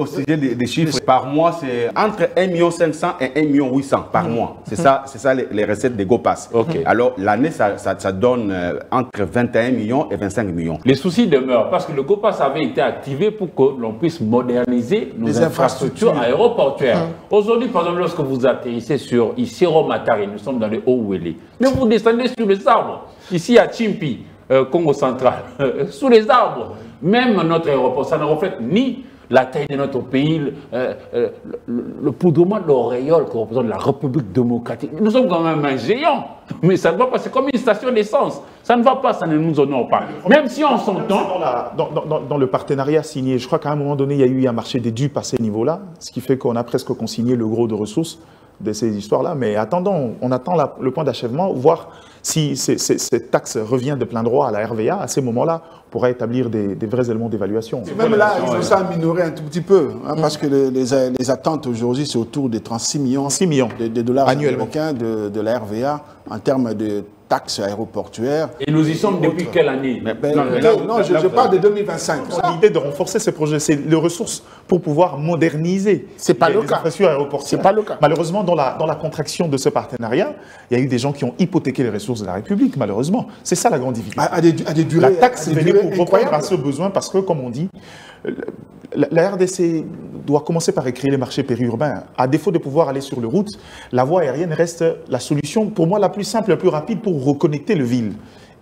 sujet des chiffres, par mois, c'est entre 1,5 million et 1,8 million par mois. C'est ça les recettes des GoPass. Okay. Alors, l'année, ça donne entre 21 millions et 25 millions. Les soucis demeurent parce que le GoPass avait été activé pour que l'on puisse moderniser nos infrastructures aéroportuaires. Aujourd'hui, par exemple, lorsque vous atterrissez sur ici, Roma, nous sommes dans les Hauts-Ouélé. Mais vous descendez sur les arbres. Ici à Chimpi, Congo central, sous les arbres. Même notre aéroport, ça ne reflète ni la taille de notre pays, le poudrement de l'auréole que représente la République démocratique. Nous sommes quand même un géant, mais ça ne va pas. C'est comme une station d'essence. Ça ne va pas, ça ne nous honore pas. Même si on s'entend... Dans le partenariat signé, je crois qu'à un moment donné, il y a eu un marché des dupes à ces niveaux-là, ce qui fait qu'on a presque consigné le gros de ressources de ces histoires-là, mais attendons, on attend le point d'achèvement, voir si cette taxe revient de plein droit à la RVA. À ces moments-là, on pourra établir des vrais éléments d'évaluation. Même là, il faut s'améliorer un tout petit peu, hein, parce que les attentes aujourd'hui, c'est autour des 36 millions, de dollars américains de la RVA en termes de taxes aéroportuaires. Et nous y sommes depuis quelle année? Non, je parle de 2025. L'idée de renforcer ces projets, c'est les ressources pour pouvoir moderniser les infrastructures aéroportuaires. C'est pas le cas. Malheureusement, dans la contraction de ce partenariat, il y a eu des gens qui ont hypothéqué les ressources de la République, malheureusement. C'est ça la grande difficulté. À des durées, la taxe venait pour répondre à ce besoin parce que, comme on dit, la RDC doit commencer par écrire les marchés périurbains. À défaut de pouvoir aller sur les routes, la voie aérienne reste la solution, pour moi, la plus simple, la plus rapide pour reconnecter le ville.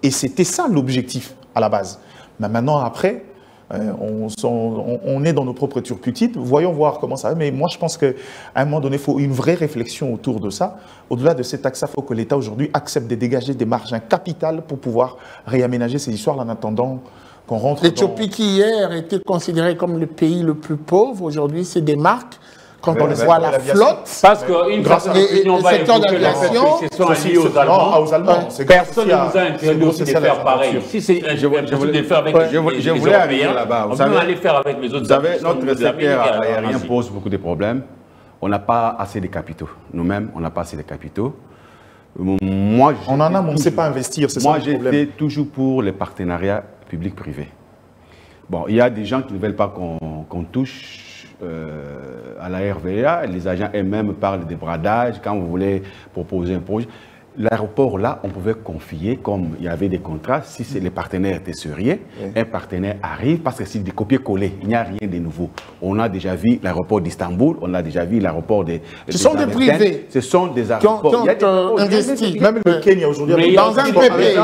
Et c'était ça l'objectif à la base. Mais maintenant, après, on est dans nos propres turpitudes. Voyons voir comment ça va. Mais moi, je pense qu'à un moment donné, il faut une vraie réflexion autour de ça. Au-delà de cette taxe, il faut que l'État aujourd'hui accepte de dégager des marges capitales pour pouvoir réaménager ces histoires en attendant qu'on rentre. L'Éthiopie qui hier était considérée comme le pays le plus pauvre, aujourd'hui c'est des marques. Quand on voit la flotte, parce qu'une certaine opinion va évoquer le fait que ce sont liés aux Allemands. Personne ne nous a interdit aussi de faire pareil. Si c'est impossible de le faire avec les Européens, on peut aller faire avec les autres. Vous savez, notre secteur aérien pose beaucoup de problèmes. On n'a pas assez de capitaux. Nous-mêmes, on n'a pas assez de capitaux. Moi, on en a, mais on ne sait pas investir. Moi, j'étais toujours pour les partenariats public-privé. Bon, il y a des gens qui ne veulent pas qu'on touche à la RVA. Les agents eux-mêmes parlent de bradage quand vous voulez proposer un projet. L'aéroport, là, on pouvait confier, comme il y avait des contrats, si les partenaires étaient sérieux, un partenaire arrive, parce que c'est des copier-coller, il n'y a rien de nouveau. On a déjà vu l'aéroport d'Istanbul, on a déjà vu l'aéroport de... Ce sont des privés. Ce sont des aéroports. Qui ont investi. Même le Kenya aujourd'hui. Dans un PP.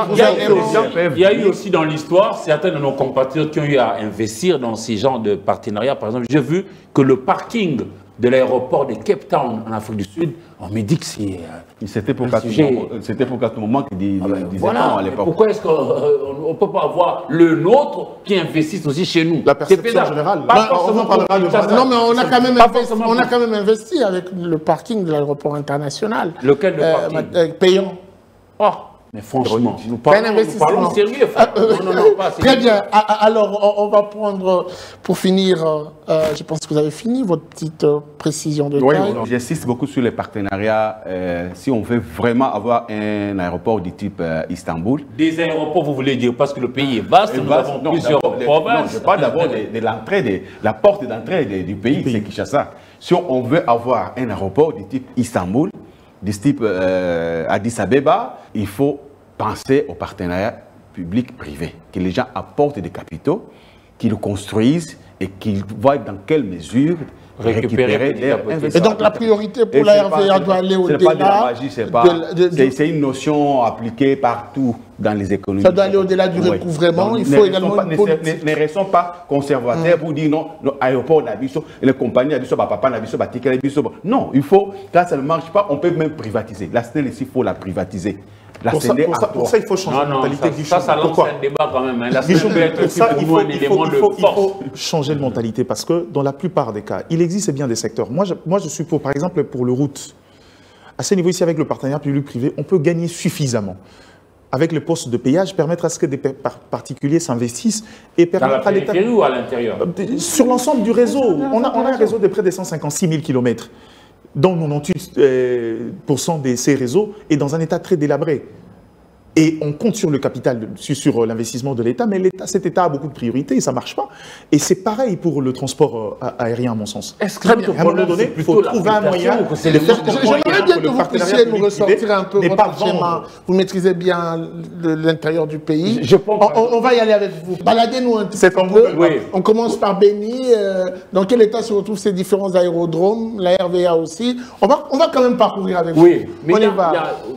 Il y a eu aussi dans l'histoire certains de nos compatriotes qui ont eu à investir dans ces genres de partenariats. Par exemple, j'ai vu que le parking de l'aéroport de Cape Town en Afrique du Sud, on me dit que c'est c'était pour quatre moments qui disaient voilà, à l'époque. Pourquoi est-ce qu'on ne peut pas avoir le nôtre qui investisse aussi chez nous? La perception générale. Non, mais on a quand même investi avec le parking de l'aéroport international. Lequel le parking payant. Oh, mais franchement, nous parlons sérieux. Non, pas sérieux. Très bien. Alors, on va prendre, pour finir, je pense que vous avez fini votre petite précision de taille. J'insiste beaucoup sur les partenariats. Si on veut vraiment avoir un aéroport du type Istanbul. Des aéroports, vous voulez dire, parce que le pays est vaste, nous avons plusieurs provinces. Non, je parle d'abord de l'entrée, de la porte d'entrée du pays, c'est Kinshasa. Si on veut avoir un aéroport du type Istanbul, du type Addis Abeba, il faut penser au partenariat public-privé, que les gens apportent des capitaux, qu'ils le construisent et qu'ils voient dans quelle mesure récupérer leurs investissements. Et donc la priorité pour la RVA doit aller au-delà. Ce n'est pas de la magie, c'est une notion appliquée partout dans les économies. Ça doit aller au-delà du recouvrement. Il faut également ne restons pas conservateurs pour dire non, l'aéroport d'Abisso, les compagnies d'Abisso, papa d'Abisso, Ticket d'Abisso. Non, il faut, quand ça ne marche pas, on peut même privatiser. La SNEL ici, il faut la privatiser. Pour ça, il faut changer de mentalité. Ça lance un débat quand même. La il faut changer de mentalité parce que dans la plupart des cas, il existe bien des secteurs. Moi, je suis pour, par exemple, pour le route. À ce niveau ici, avec le partenariat public-privé, on peut gagner suffisamment. Avec le poste de péage, permettre à ce que des particuliers s'investissent et permettre à l'État... ou à l'intérieur? Sur l'ensemble du réseau. On a un réseau de près de 156 000 km. Dont 98% de ces réseaux est dans un état très délabré. Et on compte sur le capital, sur l'investissement de l'État, mais cet État a beaucoup de priorités et ça ne marche pas. Et c'est pareil pour le transport aérien, à mon sens. Est-ce qu'à un moment donné, il faut trouver un moyen de faire J'aimerais bien que vous puissiez nous ressortir un peu votre schéma. Vous maîtrisez bien l'intérieur du pays. On va y aller avec vous. Baladez-nous un petit peu. On commence par Béni. Dans quel état se retrouvent ces différents aérodromes, la RVA aussi? On va quand même parcourir avec vous. Oui, mais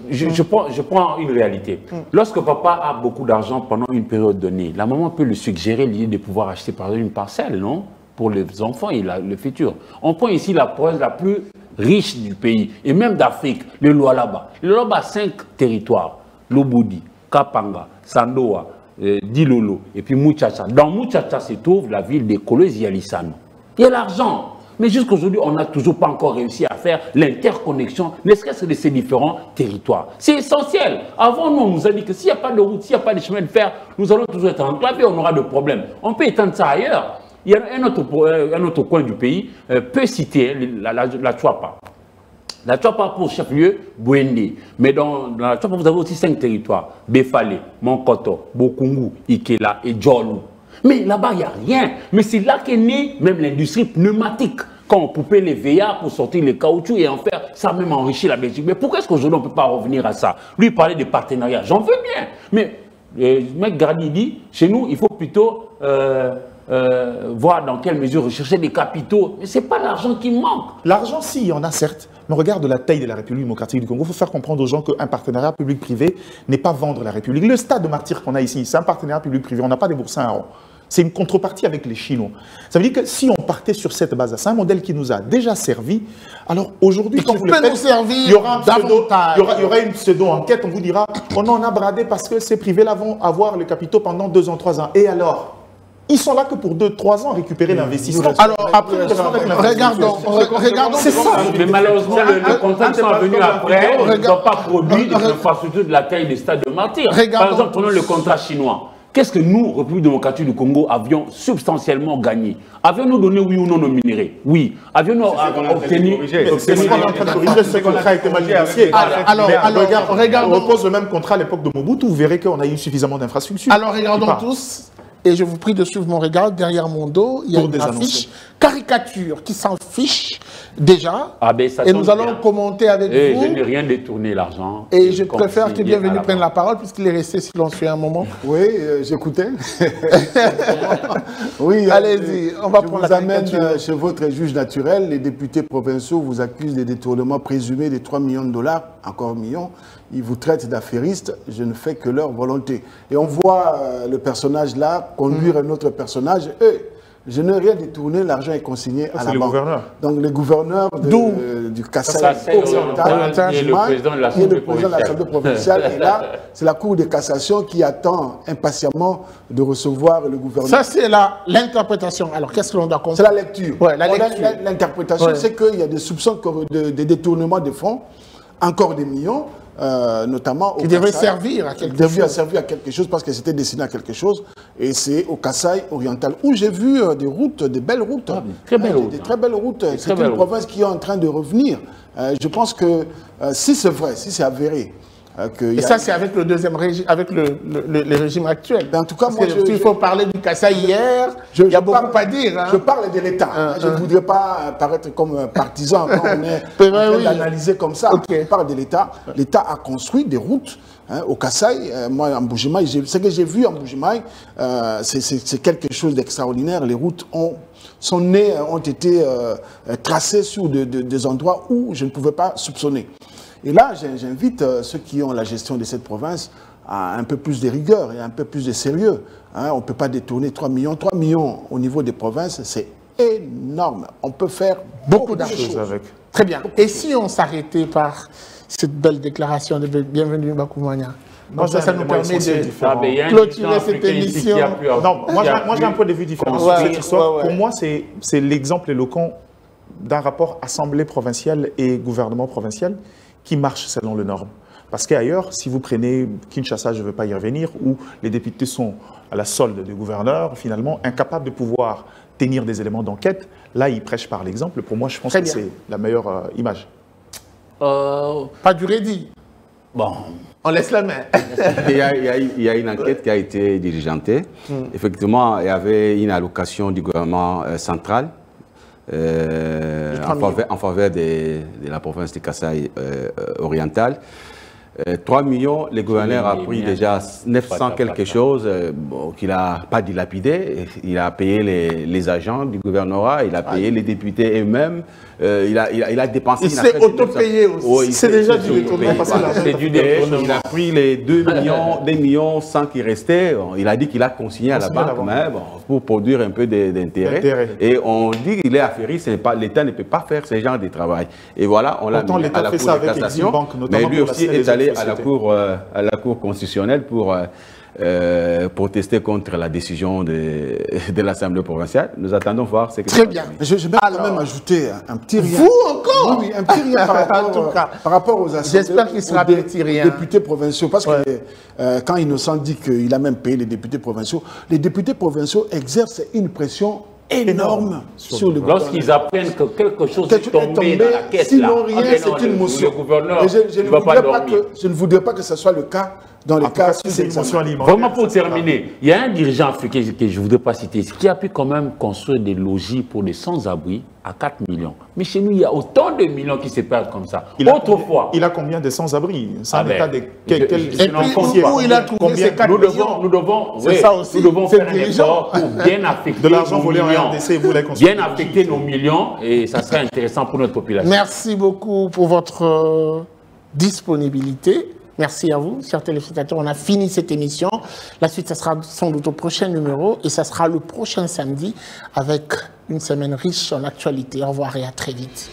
je prends une réalité. Lorsque papa a beaucoup d'argent pendant une période donnée, la maman peut lui suggérer l'idée de pouvoir acheter par exemple une parcelle, non? Pour les enfants et le futur. On prend ici la province la plus riche du pays, et même d'Afrique, le Lualaba. Le Lualaba a 5 territoires, Lobodi, Kapanga, Sandoa, Dilolo, et puis Muchacha. Dans Muchacha se trouve la ville de Kolwezi-Alisano. Il y a l'argent. Mais jusqu'aujourd'hui, on n'a toujours pas encore réussi à faire l'interconnexion, ne serait-ce que de ces différents territoires. C'est essentiel. Avant, nous, on nous a dit que s'il n'y a pas de route, s'il n'y a pas de chemin de fer, nous allons toujours être enclavés, on aura de problèmes. On peut étendre ça ailleurs. Il y a un autre coin du pays, peut citer la Tchouapa. La Tchouapa pour chef-lieu, Bouende. Mais dans la Tchouapa, vous avez aussi 5 territoires. Befale, Monkoto, Bokungu, Ikela et Djolou. Mais là-bas, il n'y a rien. Mais c'est là qu'est née même l'industrie pneumatique. Quand on poupait les VA pour sortir les caoutchoucs et en faire, ça a même enrichi la Belgique. Mais pourquoi est-ce qu'aujourd'hui on ne peut pas revenir à ça? Lui parlait des partenariats, j'en veux bien. Mais Mec Gardi dit, chez nous, il faut plutôt voir dans quelle mesure rechercher des capitaux. Mais ce n'est pas l'argent qui manque. L'argent, si, il y en a certes. Mais regarde la taille de la République démocratique du Congo. Il faut faire comprendre aux gens qu'un partenariat public-privé n'est pas vendre la République. Le stade de martyrs qu'on a ici, c'est un partenariat public-privé. On n'a pas déboursé un rond. C'est une contrepartie avec les Chinois. Ça veut dire que si on partait sur cette base-là, c'est un modèle qui nous a déjà servi. Alors aujourd'hui, quand vous le faites, il y aura une pseudo-enquête, on vous dira, on en a bradé parce que ces privés-là vont avoir le capitaux pendant 2 ans, 3 ans. Et alors, ils sont là que pour 2-3 ans récupérer l'investissement. Alors après, regardons. C'est ça. Mais malheureusement, le contrat qui sont venus après, ils n'ont pas produit des infrastructures de la taille des stades de martyrs. Par exemple, prenons le contrat chinois. Qu'est-ce que nous, République démocratique du Congo, avions substantiellement gagné? Avions-nous donné oui ou non nos minéraux? Oui. Avions-nous obtenu... Ce contrat a été mal négocié. Alors, regardons. On repose le même contrat à l'époque de Mobutu, vous verrez qu'on a eu suffisamment d'infrastructures. Alors, regardons tous Et je vous prie de suivre mon regard. Derrière mon dos, il y a Pour une affiche désannoncer. caricature qui s'en fiche déjà. Ah ben, ça Et tombe nous allons bien. commenter avec Et vous. je n'ai rien détourné l'argent. Et je Comme préfère si que il y a Bienvenu à prenne la parole puisqu'il est resté silencieux un moment. Oui, j'écoutais. Oui, Allez-y, on va je prendre vous la amène caricature. chez votre juge naturel. Les députés provinciaux vous accusent des détournements présumés de 3 millions de dollars, encore millions. Ils vous traitent d'affairistes. Je ne fais que leur volonté. Et on voit le personnage là conduire un autre personnage. Je n'ai rien détourné, l'argent est consigné à la c'est le banque. gouverneur. Donc le gouverneur du Kasaï oriental, et le président de et l'Assemblée le président de l'Assemblée provinciale. Et là, c'est la Cour de cassation qui attend impatiemment de recevoir le gouverneur. Ça, c'est l'interprétation. Alors, qu'est-ce que l'on doit comprendre? C'est la lecture. Ouais, la lecture. L'interprétation, Ouais. c'est qu'il y a des soupçons de détournement de fonds, encore des millions, notamment au Qui devait Kasaï. servir à quelque Devait chose. servir à quelque chose parce que c'était destiné à quelque chose. Et c'est au Kasaï oriental où j'ai vu des routes, des belles routes. Ah, des très belles routes, Des hein. très belles routes. C'est très belles une routes. province qui est en train de revenir. Je pense que si c'est vrai, si c'est avéré, qu'il y Et a- ça, c'est avec le deuxième régime, avec le régime actuel. Ben, en tout cas, Parce moi, que il faut parler du Kasaï hier. Je- Il y a je beaucoup parle- à dire. Hein. Je parle de l'État. Je ne voudrais pas paraître comme un partisan quand on est C'est en vrai, train oui. d'analyser comme ça. Ok. Je parle de l'État. L'État a construit des routes au Kasaï. Moi, en Bujimaï, ce que j'ai vu en Bujimaï, c'est quelque chose d'extraordinaire. Les routes ont été tracées sur des endroits où je ne pouvais pas soupçonner. Et là, j'invite ceux qui ont la gestion de cette province à un peu plus de rigueur et un peu plus de sérieux. Hein, on ne peut pas détourner 3 millions. 3 millions au niveau des provinces, c'est énorme. On peut faire Beaucoup de d'argent. choses. Avec. Très bien. Et si on s'arrêtait par cette belle déclaration de Bienvenue Bakoumania? Moi, Donc ça nous permet de Ah, ben, il y a un clôturer dirigeant cette africain ici émission. qui a pu avoir- Non, moi qui a j'ai un pu point de vue différent sur Ouais, cette histoire. ouais, ouais. Pour moi, c'est l'exemple éloquent d'un rapport Assemblée provinciale et gouvernement provincial qui marche selon les normes. Parce qu'ailleurs, si vous prenez Kinshasa, je ne veux pas y revenir, où les députés sont à la solde du gouverneur, finalement, incapables de pouvoir tenir des éléments d'enquête, là, ils prêchent par l'exemple. Pour moi, je pense Très que bien. c'est la meilleure image. Pas du rédit. Bon, On laisse la main. Il y a une enquête qui a été diligentée. Effectivement, il y avait une allocation du gouvernement central en faveur de la province de Kasaï orientale. 3 millions, le gouverneur a pris déjà 900 quelque chose qu'il n'a pas dilapidé. Il a payé les agents du gouvernorat, il a payé les députés eux-mêmes, il a dépensé. Il s'est auto-payé aussi. Oui, C'est déjà du détournement. détournement. Parce que c'est du Et détournement. il a pris les 2 millions 100 qui restaient. Bon, il a dit qu'il a consigné à la banque, mais bon, pour produire un peu d'intérêt. D'intérêt. Et on dit qu'il est affairiste, l'État ne peut pas faire ce genre de travail. Et voilà, on l'a Pourtant, mis l'État à la fait Cour ça de avec cassation. Exim Bank, Mais notamment lui pour aussi la est allé société. à la Cour constitutionnelle pour protester contre la décision de l'Assemblée provinciale. Nous attendons voir ce que Très bien. Je vais quand même ajouter un petit rien. Vous encore? Oui, un petit rien En tout cas, par rapport aux assemblées. j'espère qu'il sera aux dé- petit rien. députés provinciaux. Parce que quand Innocent dit qu'il a même payé les députés provinciaux, les députés provinciaux exercent une pression énorme sur le gouvernement. lorsqu'ils apprennent que quelque chose Quelque est chose tombé dans la caisse, sinon là, rien, ah, ben non, c'est une motion. Le gouverneur Et je ne ne va pas voudrais pas dormir. je ne voudrais pas que ce soit le cas dans les En tout cas cas, sous c'est une examen. motion alimentaire. Vraiment pour terminer, il y a un dirigeant africain que je ne voudrais pas citer, qui a pu quand même construire des logis pour des sans-abri à 4 millions. Mais chez nous, il y a autant de millions qui se perdent comme ça. Autrefois, Il a combien de sans-abri? C'est Ah un ben, état de... je- Et n'en puis, compte pas. où il a trouvé Combien- ces 4 nous millions? devons C'est ça aussi, nous devons c'est faire un dirigeant. effort pour bien affecter De l'argent nos volé en millions. RDC, vous les consommez. Bien affecter nos millions et ça serait intéressant pour notre population. Merci beaucoup pour votre disponibilité. Merci à vous, chers téléspectateurs. On a fini cette émission. La suite, ça sera sans doute au prochain numéro et ça sera le prochain samedi avec une semaine riche en actualité. Au revoir et à très vite.